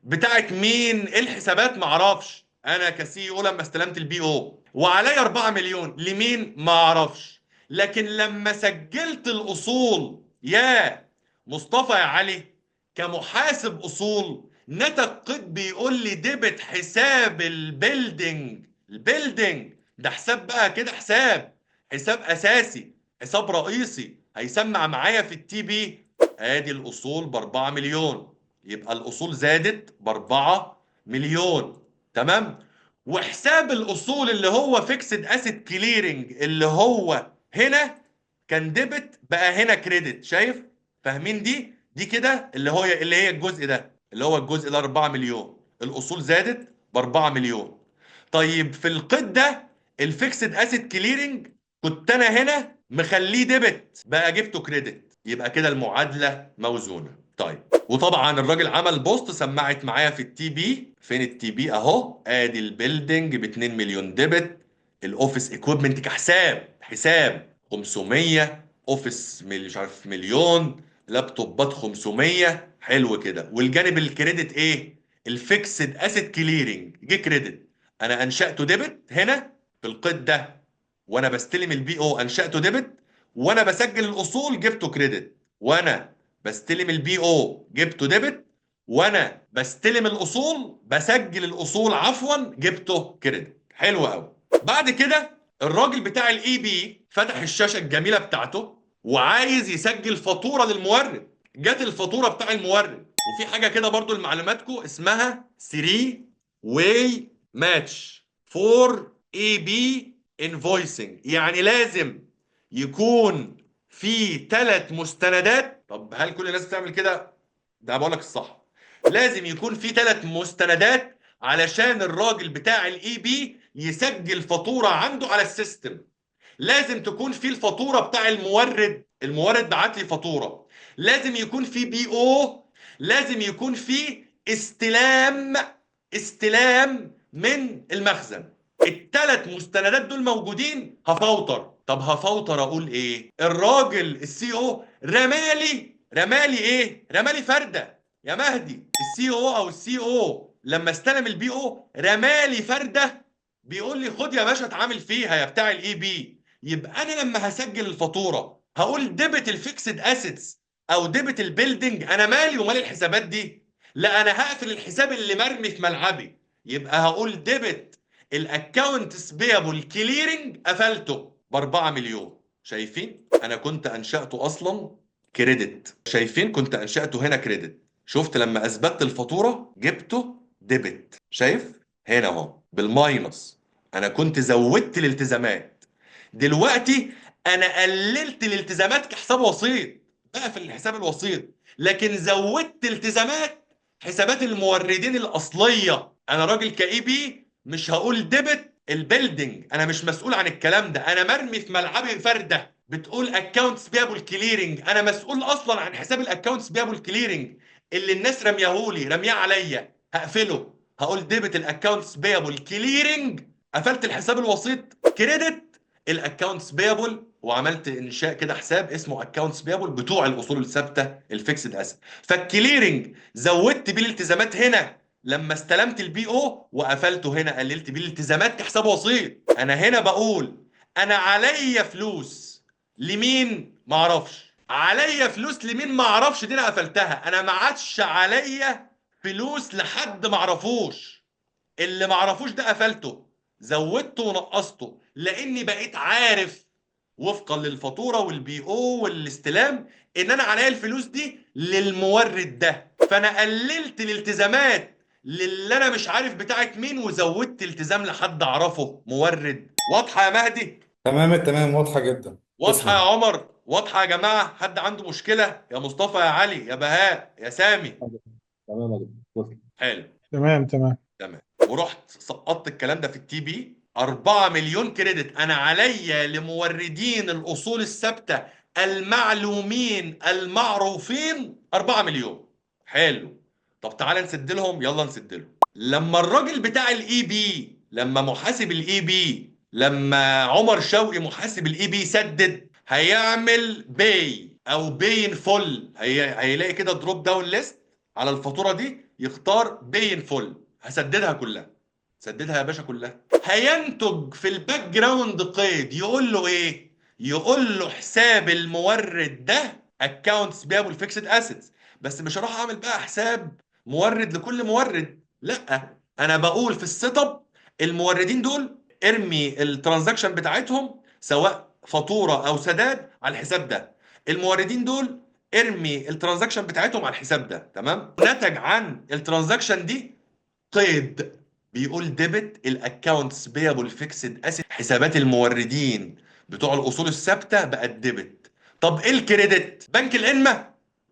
بتاعت مين؟ إيه الحسابات؟ ما اعرفش. انا كسي او لما استلمت البي او وعليا 4 مليون لمين؟ ما اعرفش. لكن لما سجلت الاصول يا مصطفى يا علي كمحاسب اصول، نتج قيد بيقول لي ديبت حساب البيلدينج ده حساب بقى كده، حساب اساسي، حساب رئيسي هيسمع معايا في التي بي. ادي الاصول ب 4 مليون، يبقى الاصول زادت ب 4 مليون. تمام. وحساب الاصول اللي هو فيكسد اسيت كليرنج اللي هو هنا كان ديبت بقى هنا كريدت. شايف؟ فاهمين دي كده اللي هي الجزء ده، اللي هو الجزء ده 4 مليون، الاصول زادت ب 4 مليون. طيب في القيد ده الفيكسد اسيت كليرنج كنت انا هنا مخليه ديبت بقى جبته كريدت، يبقى كده المعادله موزونه. طيب وطبعا الراجل عمل بوست سمعت معايا في التي بي. فين التي بي؟ اهو ادي البيلدينج ب 2 مليون ديبت، الاوفيس ايكويبمنت حساب 500، اوفيس مش عارف مليون، لابتوبات 500. حلو كده. والجانب الكريدت ايه؟ الفيكسد اسيت كليرنج جه كريدت. انا انشأته ديبت هنا في القيد ده، وانا بستلم البي او انشأته ديبت، وانا بسجل الاصول جبته كريدت، وانا بستلم البي او جبته ديبت، وانا بستلم الاصول بسجل الاصول عفوا جبته كريدت. حلو قوي. بعد كده الراجل بتاع الاي بي فتح الشاشه الجميله بتاعته وعايز يسجل فاتوره للمورد. جت الفاتوره بتاع المورد، وفي حاجه كده برضو لمعلوماتكم اسمها 3 واي ماتش فور اي بي انفويسنج، يعني لازم يكون في 3 مستندات. طب هل كل الناس بتعمل كده؟ ده بقول لك الصح. لازم يكون في 3 مستندات علشان الراجل بتاع الاي بي يسجل فاتوره عنده على السيستم. لازم تكون في الفاتوره بتاع المورد بعت لي فاتوره، لازم يكون في بي او، لازم يكون في استلام من المخزن. ال3 مستندات دول موجودين هفوتر. طب هفوتر اقول ايه؟ الراجل السي او رمالي ايه؟ رمالي فرده يا مهدي. السي او لما استلم البي او رمالي فرده، بيقول لي خد يا باشا اتعامل فيها يا بتاع الاي بي. يبقى انا لما هسجل الفاتوره هقول ديبت الفيكسد اسيتس او ديبت البيلدينج، انا مالي ومال الحسابات دي؟ لا، انا هقفل الحساب اللي مرمي في ملعبي. يبقى هقول ديبت الاكونتس بيبل كليرنج، قفلته ب 4 مليون. شايفين؟ انا كنت انشاته اصلا كريدت. شايفين؟ كنت انشاته هنا كريدت. شفت لما اثبتت الفاتوره جبته ديبت. شايف؟ هنا اهو بالماينس. انا كنت زودت الالتزامات، دلوقتي انا قللت الالتزامات كحساب وسيط، بقفل الحساب الوسيط. لكن زودت التزامات حسابات الموردين الاصليه. انا راجل كاي بي مش هقول ديبت البيلدينج، انا مش مسؤول عن الكلام ده، انا مرمي في ملعبي فرده بتقول اكونتس بيبل كليرنج، انا مسؤول اصلا عن حساب الاكونتس بيبل كليرنج اللي الناس رمياه عليا. هقفله، هقول ديبت الاكونتس بيبل كليرنج، قفلت الحساب الوسيط، كريدت الاكونتس بيبل، وعملت انشاء كده حساب اسمه اكونتس بيبل بتوع الاصول الثابته الفيكسد اسيت. فالكليرنج زودت بيه الالتزامات هنا لما استلمت البي او، وقفلته هنا قللت بيه الالتزامات كحساب وسيط. انا هنا بقول انا عليا فلوس لمين ما اعرفش، عليا فلوس لمين ما اعرفش، دي انا قفلتها. انا ما عادش عليا فلوس لحد ما اعرفوش، اللي ما اعرفوش ده قفلته، زودته ونقصته، لاني بقيت عارف وفقا للفاتوره والبي او والاستلام ان انا عليا الفلوس دي للمورد ده. فانا قللت الالتزامات للي انا مش عارف بتاعت مين، وزودت التزام لحد اعرفه مورد. واضحه يا مهدي؟ تمام التمام، واضحة جدا. واضحه يا تسلم. عمر؟ واضحه يا جماعه؟ حد عنده مشكله؟ يا مصطفى، يا علي، يا بهاء، يا سامي؟ تمام يا دكتور، وصل. حلو. تمام تمام. تمام. ورحت سقطت الكلام ده في التي بي. 4 مليون كريدت انا عليا لموردين الاصول الثابته المعلومين المعروفين، 4 مليون. حلو. طب تعالى نسد لهم، يلا نسد لهم. لما الراجل بتاع الاي بي، لما محاسب الاي بي، لما عمر شوقي محاسب الاي بي سدد، هيعمل باي او باين فول، هيلاقي كده دروب داون ليست على الفاتوره دي، يختار باين فول، هسددها كلها. سددها يا باشا كلها. هينتج في الباك جراوند قيد يقول له ايه؟ يقول له حساب المورد ده اكونتس بيبل فيكسد اسيتس. بس مش هروح اعمل بقى حساب مورد لكل مورد، لا، انا بقول في السيت اب الموردين دول ارمي الترانزاكشن بتاعتهم سواء فاتوره او سداد على الحساب ده، الموردين دول ارمي الترانزاكشن بتاعتهم على الحساب ده. تمام. نتج عن الترانزاكشن دي قيد بيقول ديبت الاكونتس بيبل فيكسد اسيت، حسابات الموردين بتوع الاصول الثابته بقت ديبت. طب ايه الكريدت؟ بنك القمه،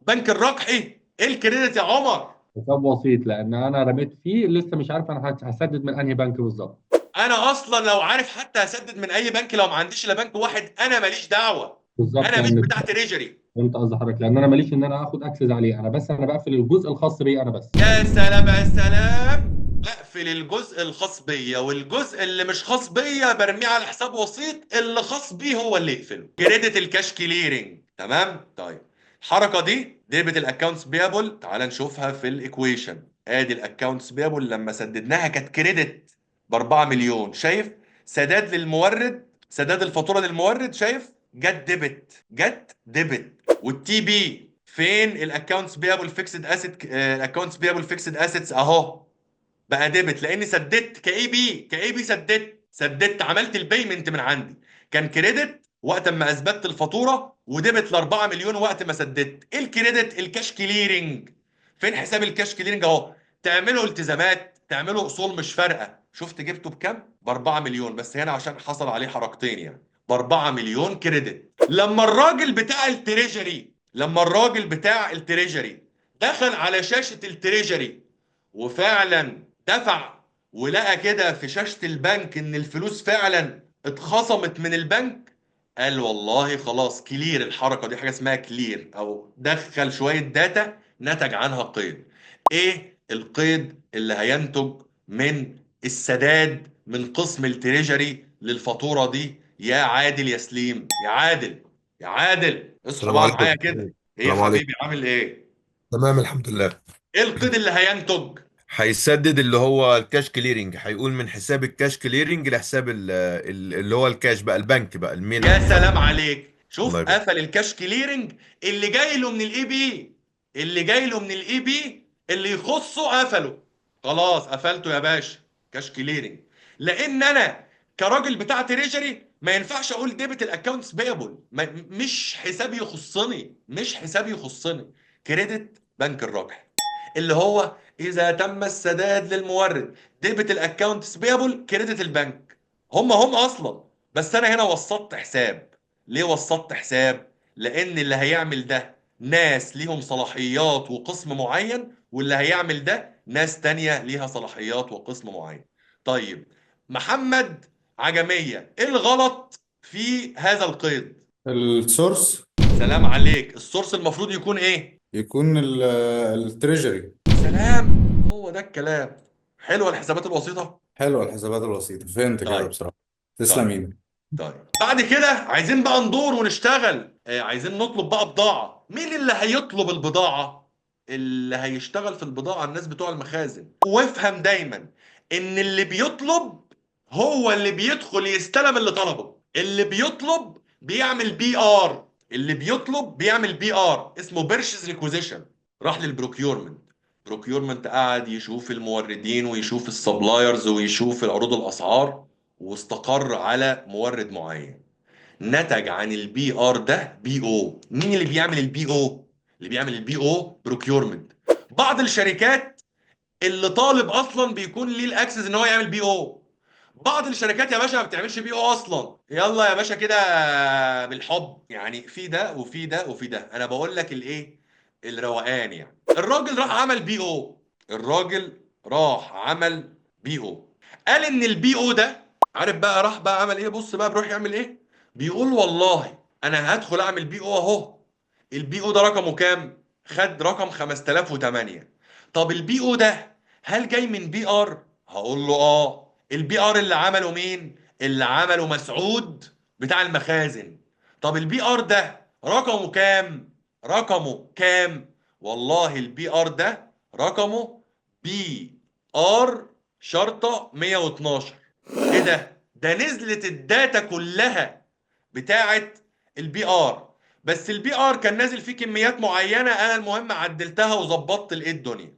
بنك الرقحي، ايه الكريدت يا عمر؟ حساب بسيط، لان انا رميت فيه لسه مش عارف انا هسدد من انهي بنك بالظبط. انا اصلا لو عارف حتى هسدد من اي بنك، لو ما عنديش الا بنك واحد انا ماليش دعوه، بالظبط، انا مش لان بتاع تريجري. فهمت قصدي حضرتك، لان انا ماليش ان انا اخد اكسس عليه، انا بس انا بقفل الجزء الخاص بي انا بس. يا سلام يا سلام. اقفل الجزء الخاص بيا، والجزء اللي مش خاص بيا برميه على حساب وسيط، اللي خاص بيه هو اللي يقفله. كريدت الكاش كليرنج. تمام. طيب الحركه دي ديبت الاكونتس بيبل، تعال نشوفها في الايكويشن. ادي الاكونتس بيبل لما سددناها كانت كريدت ب 4 مليون، شايف؟ سداد للمورد، سداد الفاتوره للمورد، شايف؟ جت ديبت، جت ديبت. والتي بي فين؟ الاكونتس بيبل فيكسد اسيت، الاكونتس بيبل فيكسد اسيتس اهو، بقى ديبت لاني سددت كاي بي سددت عملت البيمنت من عندي. كان كريدت وقت ما اثبتت الفاتوره، وديبت ل 4 مليون وقت ما سددت. ايه الكريدت؟ الكاش كليرنج. فين حساب الكاش كليرنج اهو؟ تعملوا التزامات، تعملوا اصول، مش فارقه. شفت جبته بكام؟ ب 4 مليون، بس هنا عشان حصل عليه حركتين يعني، ب 4 مليون كريدت. لما الراجل بتاع التريجري، دخل على شاشه التريجري وفعلا دفع، ولقى كده في شاشة البنك ان الفلوس فعلا اتخصمت من البنك، قال والله خلاص كلير. الحركة دي حاجة اسمها كلير، او دخل شوية داتا نتج عنها قيد. ايه القيد اللي هينتج من السداد من قسم التريجري للفاتورة دي يا عادل يا سليم؟ يا عادل، يا عادل اصحوا السلام بقى عليكم. معايا كده. ايه يا السلام عليكم. حبيبي، عامل ايه؟ تمام الحمد لله. ايه القيد اللي هينتج؟ هيسدد اللي هو الكاش كليرنج، هيقول من حساب الكاش كليرنج لحساب اللي هو الكاش بقى، البنك بقى، المين يا اكونت. سلام عليك. شوف، الله يبارك. قفل الكاش كليرنج اللي جاي له من الاي بي، اللي يخصه قفله. خلاص قفلته يا باشا، كاش كليرنج. لان انا كراجل بتاع تريجري ما ينفعش اقول ديبت الاكونتس بيبل، مش حسابي يخصني. كريدت بنك الربح اللي هو اذا تم السداد للمورد، ديبت الاكونتس بيبل كريدت البنك، هم اصلا. بس انا هنا وسطت حساب. ليه وسطت حساب؟ لان اللي هيعمل ده ناس ليهم صلاحيات وقسم معين، واللي هيعمل ده ناس تانية ليها صلاحيات وقسم معين. طيب محمد عجمية، ايه الغلط في هذا القيد؟ السورس سلام عليك. السورس المفروض يكون ايه؟ يكون التريجري. سلام، هو ده الكلام. حلوة الحسابات البسيطة. حلوه الحسابات البسيطه، فهمت كده طيب. بصراحه. تسلم طيب. ايدك. طيب بعد كده عايزين بقى ندور ونشتغل، عايزين نطلب بقى بضاعة. مين اللي هيطلب البضاعة؟ اللي هيشتغل في البضاعة الناس بتوع المخازن. وافهم دايما ان اللي بيطلب هو اللي بيدخل يستلم اللي طلبه. اللي بيطلب بيعمل بي ار. اللي بيطلب بيعمل بي ار اسمه بيرشيز ريكوزيشن. راح للبروكيورمنت. بروكيورمنت قعد يشوف الموردين ويشوف السبلايرز ويشوف العروض الاسعار، واستقر على مورد معين. نتج عن البي ار ده بي او. مين اللي بيعمل البي او؟ اللي بيعمل البي او بروكيورمنت. بعض الشركات اللي طالب اصلا بيكون ليه الاكسس ان هو يعمل بي او. بعض الشركات يا باشا ما بتعملش بي او اصلا، يلا يا باشا كده بالحب. يعني في ده وفي ده وفي ده، انا بقول لك الايه، الروقان. يعني الراجل راح عمل بي او. الراجل راح عمل بي او. قال ان البي او ده، عارف بقى راح بقى عمل ايه؟ بص بقى بيروح يعمل ايه. بيقول والله انا هدخل اعمل بي او اهو. البي او ده رقمه كام؟ خد رقم 5008. طب البي او ده هل جاي من بي ار؟ هقول له اه. البي ار اللي عمله مين؟ اللي عمله مسعود بتاع المخازن. طب البي ار ده رقمه كام؟ رقمه كام؟ والله البي ار ده رقمه بي ار شرطة 112. ايه ده؟ ده نزلت الداتا كلها بتاعت البي ار. بس البي ار كان نازل فيه كميات معينه، انا المهم عدلتها وظبطت الايه الدنيا.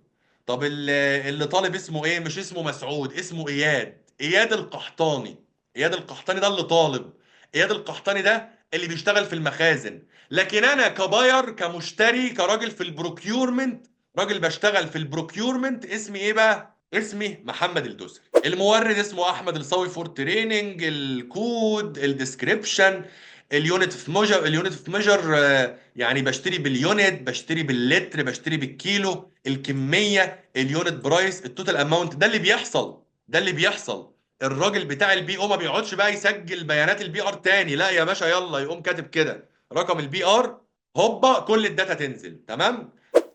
طب اللي طالب اسمه ايه؟ مش اسمه مسعود، اسمه اياد القحطاني. اياد القحطاني ده اللي طالب. اياد القحطاني ده اللي بيشتغل في المخازن. لكن انا كباير كمشتري كراجل في البروكيورمنت، راجل بشتغل في البروكيورمنت، اسمي ايه بقى؟ اسمي محمد الدوسري. المورد اسمه احمد الصاوي فور تريننج. الكود، الديسكريبشن، اليونت اوف ميجر، يعني بشتري باليونت، بشتري باللتر، بشتري بالكيلو، الكميه، اليونت برايس، التوتال اماونت. ده اللي بيحصل. ده اللي بيحصل. الراجل بتاع البي او ما بيقعدش بقى يسجل بيانات البي ار تاني، لا يا باشا، يلا يقوم كاتب كده رقم البي ار، هوبا كل الداتا تنزل تمام.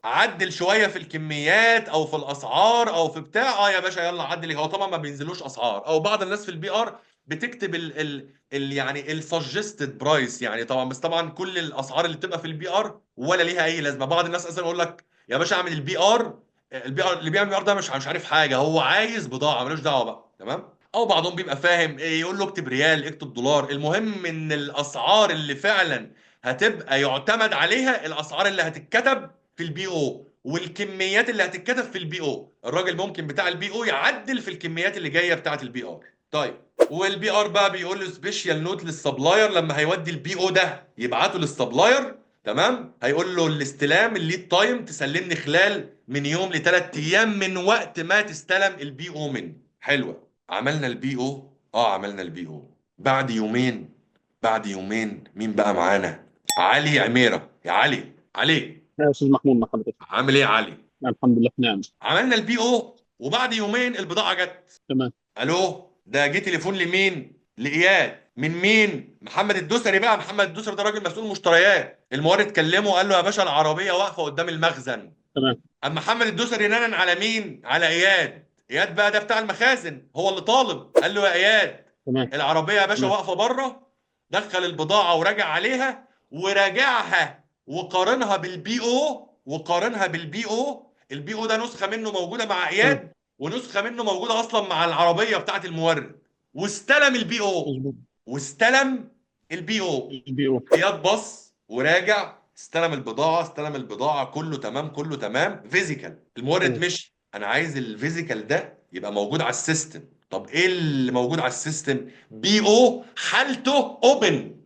عدل شويه في الكميات او في الاسعار او في بتاع، اه يا باشا يلا عدل. هو طبعا ما بينزلوش اسعار، او بعض الناس في البي ار بتكتب يعني السجستد برايس يعني طبعا. بس طبعا كل الاسعار اللي بتبقى في البي ار ولا ليها اي لازمه. بعض الناس اصلا يقول لك يا باشا اعمل البي ار. البي ار اللي بيعمل البي ار ده مش عارف حاجه، هو عايز بضاعه ملوش دعوه بقى تمام. او بعضهم بيبقى فاهم إيه، يقول له اكتب ريال، اكتب دولار. المهم ان الاسعار اللي فعلا هتبقى يعتمد عليها الاسعار اللي هتتكتب في البي او، والكميات اللي هتتكتب في البي او. الراجل ممكن بتاع البي او يعدل في الكميات اللي جايه بتاعه البي ار. طيب والبي ار بقى بيقول له سبيشال نوت للسبلاير لما هيودي البي او ده يبعته للسبلاير تمام. هيقول له الاستلام الليد تايم تسلمني خلال من يوم لثلاث ايام من وقت ما تستلم البي او من. حلوه. عملنا البي او. عملنا البي او. بعد يومين. بعد يومين مين بقى معانا؟ علي عميره. يا علي. علي يا استاذ محمود، مع حضرتك. عامل ايه يا علي؟ الحمد لله في نعم. عملنا البي او وبعد يومين البضاعه جت. تمام. الو، ده جه تليفون لمين؟ لاياد. من مين؟ محمد الدوسري بقى. محمد الدوسري ده راجل مسؤول مشتريات. المورد كلمه قال له يا باشا العربيه واقفه قدام المخزن. تمام. اما محمد الدوسري رنن على مين؟ على اياد. اياد بقى ده بتاع المخازن، هو اللي طالب. قال له يا اياد تمام. العربيه يا باشا تمام. واقفه بره. دخل البضاعه وراجع عليها وراجعها وقارنها بالبي او. وقارنها بالبي او. البي او ده نسخه منه موجوده مع تمام. اياد، ونسخه منه موجوده اصلا مع العربيه بتاعت المورد. واستلم البي او. مظبوط. واستلم البي او. البي او. اياد بص وراجع، استلم البضاعه. استلم البضاعه كله تمام، كله تمام فيزيكال. المورد تمام. مشي. انا عايز الفيزيكال ده يبقى موجود على السيستم. طب ايه اللي موجود على السيستم؟ بي او حالته اوبن.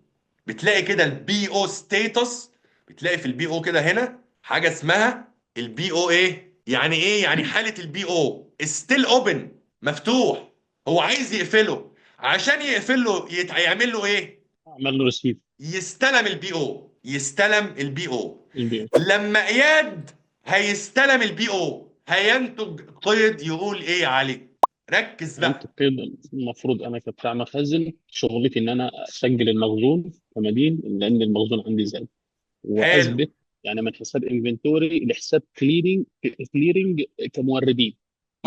بتلاقي كده البي او ستيتس. بتلاقي في البي او كده هنا حاجه اسمها البي او. ايه يعني؟ ايه يعني حاله البي او ستيل اوبن، مفتوح. هو عايز يقفله. عشان يقفله يعمل له ايه؟ عمل له ريسيف. يستلم البي او. يستلم البي او. البيع. لما اياد هيستلم البي او هينتج قيد يقول ايه يا علي؟ ركز انت بقى. كده المفروض انا كبتاع مخزن شغلتي ان انا اسجل المخزون كمدين لان المخزون عندي زاد، حلو. واثبت يعني من حساب انفنتوري لحساب كليرنج كموردين،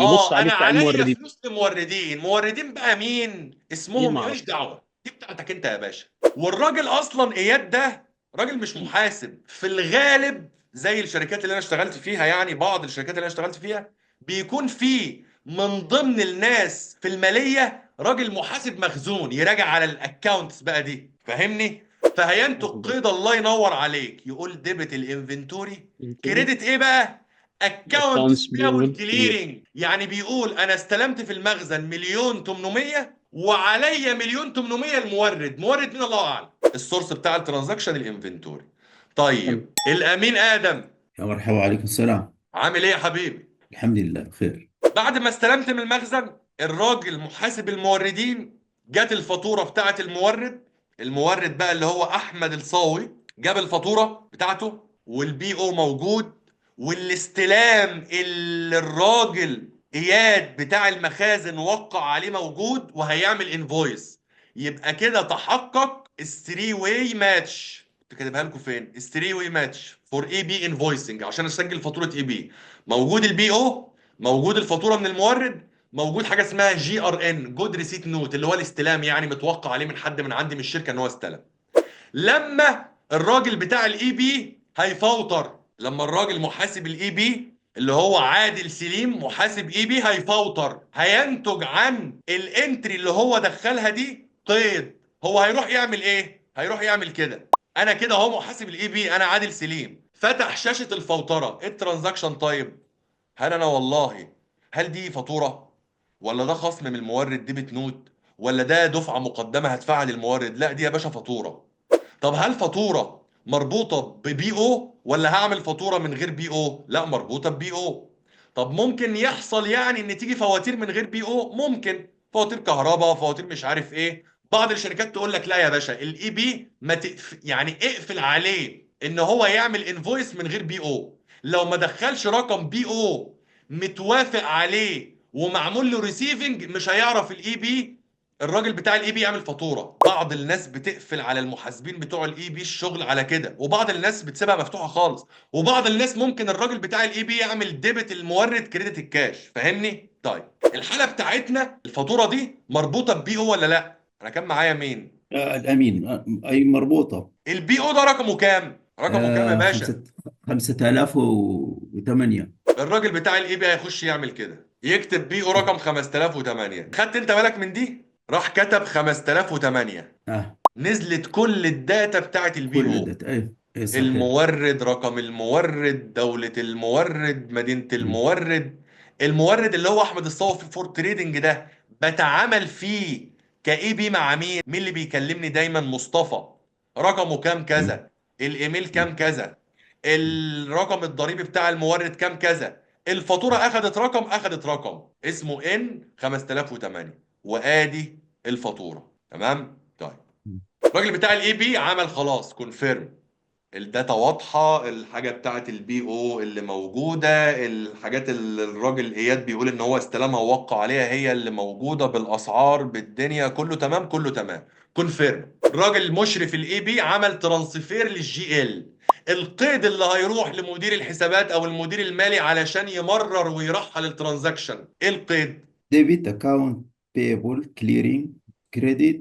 يبص اه عليه انا بتاع عليا الموردين. فلوس لموردين، موردين بقى مين دي اسمهم؟ ما دي ماليش اعرف. دعوه، دي بتاعتك انت يا باشا. والراجل اصلا اياد ده راجل مش محاسب في الغالب، زي الشركات اللي انا اشتغلت فيها، يعني بعض الشركات اللي انا اشتغلت فيها بيكون في من ضمن الناس في الماليه راجل محاسب مخزون يراجع على الاكونتس بقى دي، فاهمني؟ فهينتج قيد، الله ينور عليك، يقول ديبت الانفنتوري، كريدت ايه بقى؟ اكونتس اكونتس بيبل بيبل كلير. كليرنج. يعني بيقول انا استلمت في المخزن مليون 800 وعليا مليون 800 المورد، مورد مين الله اعلم. السورس بتاع الترانزاكشن الانفنتوري. تمام. طيب الامين ادم يا مرحبا، وعليكم السلام. عامل ايه يا حبيبي؟ الحمد لله بخير. بعد ما استلمت من المخزن، الراجل محاسب الموردين جات الفاتوره بتاعه المورد، المورد بقى اللي هو احمد الصاوي، جاب الفاتوره بتاعته والبي او موجود، والاستلام اللي الراجل اياد بتاع المخازن وقع عليه موجود، وهيعمل انفويس. يبقى كده تحقق الثري واي ماتش. كنت كاتبها لكم فين؟ الثري واي ماتش فور اي بي انفويسنج، عشان اسجل فاتوره اي بي. موجود البي او، موجود الفاتوره من المورد، موجود حاجه اسمها جي ار ان، جود ريسيت نوت، اللي هو الاستلام، يعني متوقع عليه من حد من عندي من الشركه ان هو استلم. لما الراجل بتاع الاي بي هيفوتر، لما الراجل محاسب الاي بي اللي هو عادل سليم محاسب اي بي هيفوتر، هينتج عن الانتري اللي هو دخلها دي قيد. هو هيروح يعمل ايه؟ هيروح يعمل كده. انا كده اهو محاسب الاي بي، انا عادل سليم، فتح شاشه الفوتره، الترانزاكشن تايب. هل انا والله، هل دي فاتوره، ولا ده خصم من المورد ديبت نوت، ولا ده دفعه مقدمه هدفعها للمورد؟ لا دي يا باشا فاتوره. طب هل فاتوره مربوطه ببي او، ولا هعمل فاتوره من غير بي او؟ لا مربوطه ببي او. طب ممكن يحصل يعني ان تيجي فواتير من غير بي او؟ ممكن، فواتير كهرباء، فواتير مش عارف ايه. بعض الشركات تقول لك لا يا باشا، الاي بي ما يعني اقفل عليه ان هو يعمل انفويس من غير بي او. لو ما دخلش رقم بي او متوافق عليه ومعمول له ريسيفنج، مش هيعرف الاي بي، الراجل بتاع الاي بي يعمل فاتوره. بعض الناس بتقفل على المحاسبين بتوع الاي بي الشغل على كده، وبعض الناس بتسيبها مفتوحه خالص، وبعض الناس ممكن الراجل بتاع الاي بي يعمل ديبت المورد كريدت الكاش، فاهمني؟ طيب الحاله بتاعتنا الفاتوره دي مربوطه ببي او ولا لا؟ انا كان معايا مين؟ الأمين، أي مربوطة. البي او ده رقمه كام؟ رقمه كام يا باشا؟ 5008. الراجل بتاع الاي بي هيخش يعمل كده، يكتب بي او رقم 5008. خدت انت بالك من دي؟ راح كتب 5008، آه نزلت كل الداتا بتاعت البي كل او، ده أي صحيح. المورد، رقم المورد، دولة المورد، مدينة مم. المورد. المورد اللي هو احمد الصوفي في فور تريدنج ده بتعامل فيه كاي بي مع مين؟ مين اللي بيكلمني دايما؟ مصطفى. رقمه كام مم. كذا، الايميل مم. كام كذا، الرقم الضريبي بتاع المورد كام كذا، الفاتورة اخدت رقم اسمه ان 5008، وادي الفاتورة. تمام؟ طيب مم. الراجل بتاع الاي بي عمل خلاص كونفيرم، الداتا واضحه، الحاجه بتاعت البي او اللي موجوده، الحاجات اللي الراجل اياد بيقول ان هو استلمها ووقع عليها هي اللي موجوده، بالاسعار بالدنيا، كله تمام كله تمام. كونفيرم. الراجل مشرف الاي بي عمل ترانسفير للجي ال، القيد اللي هيروح لمدير الحسابات او المدير المالي علشان يمرر ويرحل الترانزاكشن. ايه القيد؟ ديبت أكاونت بيبل كليرنج كريدت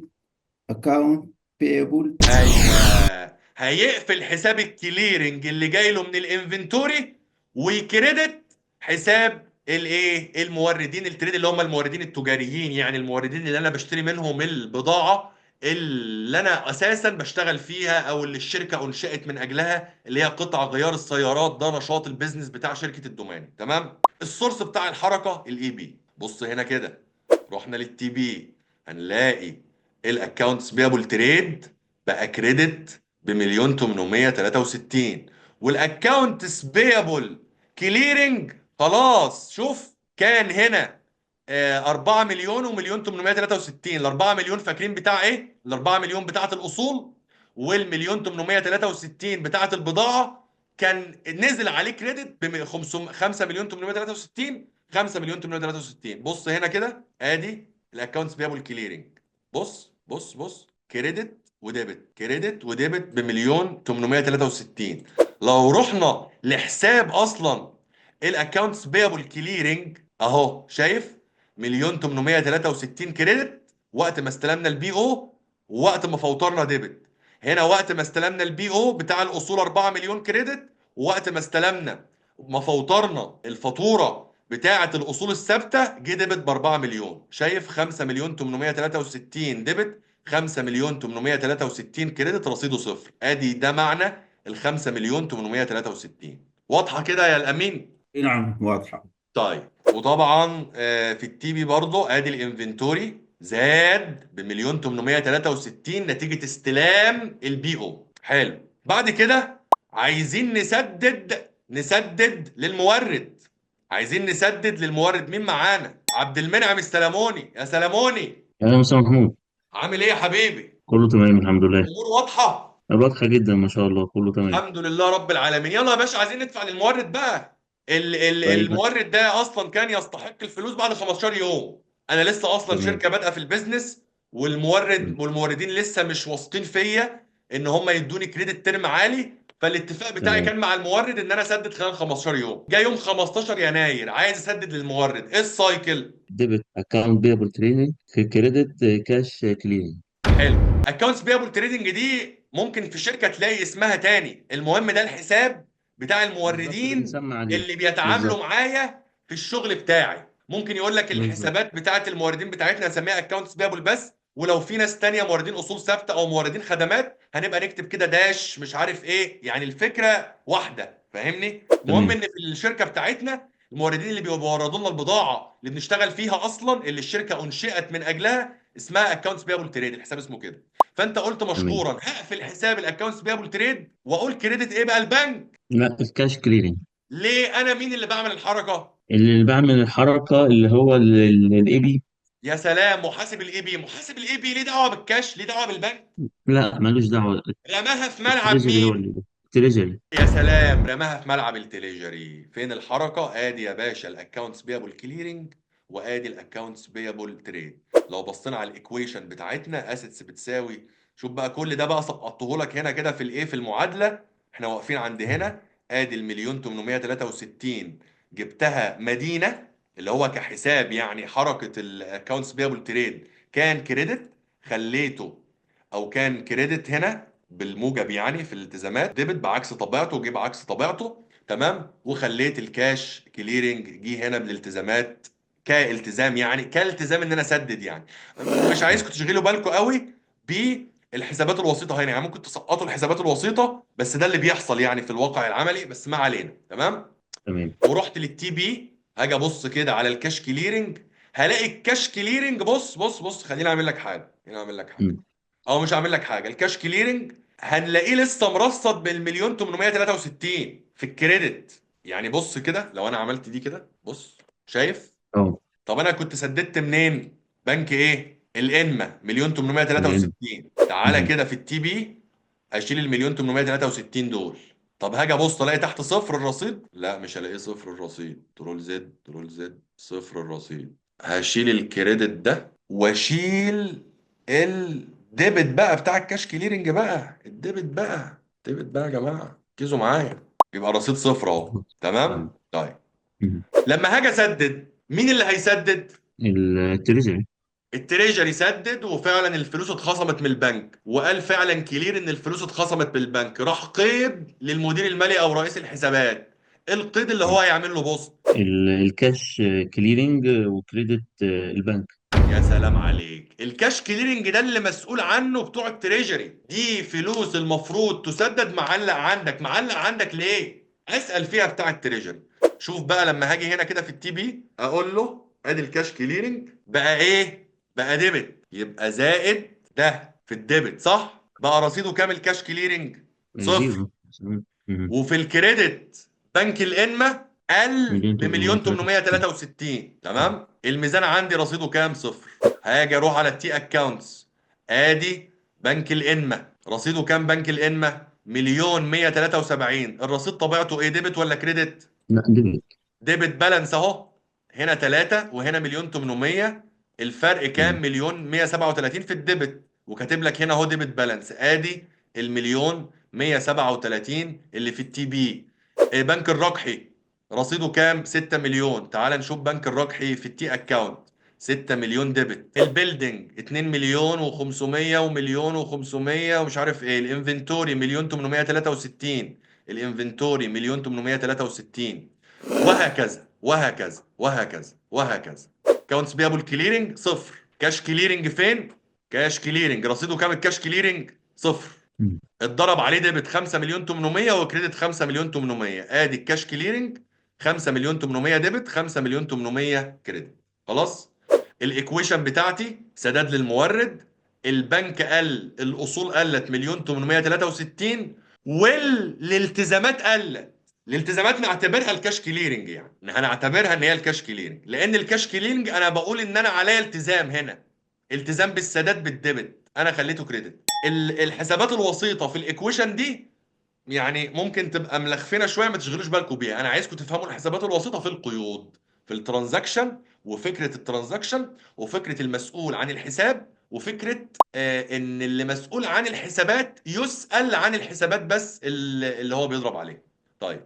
أكاونت بيبل. ايوه، هيقفل حساب الكليرنج اللي جاي له من الانفنتوري، ويكريدت حساب الايه؟ الموردين التريد، اللي هم الموردين التجاريين، يعني الموردين اللي انا بشتري منهم البضاعه اللي انا اساسا بشتغل فيها، او اللي الشركه انشئت من اجلها، اللي هي قطع غيار السيارات. ده نشاط البيزنس بتاع شركه الدوماني. تمام؟ السورس بتاع الحركه الاي بي. بص هنا كده، رحنا للتي بي، هنلاقي الاكونتس بيبل تريد بقى كريدت بمليون 863، والاكونتس بيبل كليرنج خلاص. شوف كان هنا 4 مليون ومليون 863. ال 4 مليون فاكرين بتاع ايه؟ ال 4 مليون بتاعت الاصول، والمليون 863 بتاعت البضاعه. كان نزل عليه كريدت ب 5 مليون 863. 5 مليون 863. بص هنا كده ادي الاكونتس بيبل كليرنج. بص كريدت وديبت، كريدت وديبت بمليون 863. لو رحنا لحساب اصلا الاكونتس بيبل كليرنج اهو، شايف مليون 863 كريدت وقت ما استلمنا البي او، ووقت ما فوترنا ديبت. هنا وقت ما استلمنا البي او بتاع الاصول 4 مليون كريدت، ووقت ما استلمنا ما فوترنا الفاتوره بتاعه الاصول الثابته جه ديبت ب 4 مليون. شايف 5 مليون 863 ديبت، 5 مليون 863 كريدت، رصيده صفر. ادي ده معنى ال 5 مليون 863. واضحه كده يا الامين؟ نعم واضحة. طيب وطبعا في التي بي برضه ادي الانفنتوري زاد بمليون 863 نتيجه استلام البي او. حلو. بعد كده عايزين نسدد للمورد. عايزين نسدد للمورد. مين معانا؟ عبد المنعم السلموني. يا سلموني، أهلا وسهلا محمود. عامل ايه يا حبيبي؟ كله تمام الحمد لله. الامور واضحه؟ واضحة جدا ما شاء الله، كله تمام. الحمد لله رب العالمين. يلا يا باشا عايزين ندفع للمورد بقى. طيب المورد ده اصلا كان يستحق الفلوس بعد 15 يوم. انا لسه اصلا تمام. شركه بادئه في البيزنس، والموردين لسه مش واثقين فيا ان هم يدوني كريدت ترم عالي. فالاتفاق بتاعي تمام. كان مع المورد ان انا اسدد خلال 15 يوم. جاي يوم 15 يناير عايز اسدد للمورد. ايه السايكل؟ ديبت اكونت بيبل تريننج في كريدت كاش كليرنج. حلو. اكونتس بيبل تريدنج دي ممكن في شركه تلاقي اسمها تاني. المهم ده الحساب بتاع بالظبط، ده الموردين بنسمع عليه. اللي بيتعاملوا بالظبط. معايا في الشغل بتاعي. ممكن يقول لك بالظبط. الحسابات بتاعت الموردين بتاعتنا هنسميها اكونتس بيبل بس، ولو في ناس تانية موردين اصول ثابته او موردين خدمات هنبقى نكتب كده داش مش عارف ايه. يعني الفكره واحده، فاهمني؟ المهم تمام. ان في الشركه بتاعتنا الموردين اللي بيوردوا لنا البضاعه اللي بنشتغل فيها اصلا، اللي الشركه انشئت من اجلها، اسمها اكونتس بيبل تريد. الحساب اسمه كده. فانت قلت تمام. مشكورا هقفل حساب الاكونتس بيبل تريد واقول كريدت ايه بقى؟ البنك. لا، الكاش كليرنج. ليه؟ انا مين اللي بعمل الحركه؟ اللي بعمل الحركة اللي هو الاي بي. يا سلام. محاسب الاي بي. محاسب الاي بي ليه دعوه بالكاش؟ ليه دعوه بالبنك؟ لا مالوش دعوة. رماها في ملعب التريجري هو مين؟ اللي التريجري. يا سلام، رماها في ملعب التليجري. فين الحركه؟ ادي يا باشا الاكونتس بيبل كليرنج، وادي الاكونتس بيبل تريد. لو بصينا على الايكويشن بتاعتنا اسيتس بتساوي، شوف بقى كل ده بقى سقطته لك هنا كده في الايه، في المعادله. احنا واقفين عند هنا. ادي المليون 863 جبتها مدينه، اللي هو كحساب يعني حركه الاكونتس بيبل تريد كان كريدت، خليته او كان كريدت هنا بالموجب يعني في الالتزامات، ديبت بعكس طبيعته، جه بعكس طبيعته. تمام. وخليت الكاش كليرنج جه هنا بالالتزامات كالتزام، يعني كالتزام ان انا اسدد يعني. مش عايزكم تشغلوا بالكم قوي بالحسابات الوسيطه هنا، يعني ممكن تسقطوا الحسابات الوسيطه، بس ده اللي بيحصل يعني في الواقع العملي، بس ما علينا. تمام. تمام. ورحت للتي بي، هاجي ابص كده على الكاش كليرنج، هلاقي الكاش كليرنج. بص خليني اعمل لك حاجه. م. او مش هعمل لك حاجه. الكاش كليرنج هنلاقيه لسه مرصد بالمليون 863 في الكريدت. يعني بص كده، لو انا عملت دي كده بص، شايف؟ اه. طب انا كنت سددت منين؟ بنك ايه؟ الانما مليون الان. 863. تعالى كده في التي بي، هشيل المليون 863 دول. طب هاجي ابص الاقي تحت صفر الرصيد؟ لا مش هلاقيه صفر الرصيد. ترول زد صفر الرصيد. هشيل الكريدت ده واشيل الديبت بقى بتاع الكاش كليرنج بقى. الديبت بقى يا جماعه، ركزوا معايا. يبقى رصيد صفر اهو. تمام. طيب م. لما هاجي اسدد، مين اللي هيسدد؟ التريجري. التريجري سدد، وفعلا الفلوس اتخصمت من البنك، وقال فعلا كلير ان الفلوس اتخصمت من البنك. راح قيد للمدير المالي او رئيس الحسابات. القيد اللي هو هيعمل له بوست. الكاش كليرنج وكريدت البنك. يا سلام عليك. الكاش كليرنج ده اللي مسؤول عنه بتوع التريجري. دي فلوس المفروض تسدد. معلق عندك ليه؟ اسال فيها بتاع التريجري. شوف بقى لما هاجي هنا كده في التي بي اقول له ادي الكاش كليرنج بقى ايه؟ بقى ديبت. يبقى زائد ده في الديبت، صح؟ بقى رصيده كام الكاش كليرنج؟ صفر. زيرو. م. وفي الكريدت بنك الانما قل مليون بمليون 863. 863. تمام. الميزان عندي رصيده كام؟ صفر. هاجي اروح على التي اكاونتس، ادي بنك الانما رصيده كام؟ بنك الانما 1,173,000. الرصيد طبيعته ايه، ديبت ولا كريدت؟ لا ديبت. ديبت بالانس اهو، هنا 3 وهنا 1,800,000. الفرق كام؟ تمام. 1,137 في الديبت، وكاتب لك هنا اهو ديبت بالانس. ادي ال1,137 اللي في التي بي. بنك الرقحي رصيده كام؟ 6 مليون. تعال نشوف بنك الرقحي في التي اكاونت. 6 مليون ديبت. البيلدينج 2 مليون و500 ومليون و500 ومش عارف ايه. الانفنتوري 1,863. الانفنتوري 1,863. وهكذا وهكذا وهكذا وهكذا. كاونتس بيابل كليرنج صفر. كاش كليرنج فين؟ كاش كليرنج رصيده كام؟ الكاش كليرنج صفر. مم. اتضرب عليه ديبت 5,800,000 وكريدت 5,800,000. ادي الكاش كليرنج 5,800,000 ديبت 5,800,000 كريدت. خلاص. الايكويشن بتاعتي سداد للمورد، البنك قل، الاصول قلت 1,863 والالتزامات قلت. الالتزامات نعتبرها الكاش كليرنج، يعني هنعتبرها ان هي الكاش كليرنج، لان الكاش كليرنج انا بقول ان انا عليا التزام هنا، التزام بالسداد بالديبت، انا خليته كريدت. الحسابات الوسيطه في الايكويشن دي يعني ممكن تبقى ملخفنه شويه، ما تشغلوش بالكم بيها. انا عايزكم تفهموا الحسابات الوسيطه في القيود، في الترانزاكشن، وفكره الترانزاكشن، وفكره المسؤول عن الحساب، وفكره ان اللي مسؤول عن الحسابات يسأل عن الحسابات بس اللي هو بيضرب عليه. طيب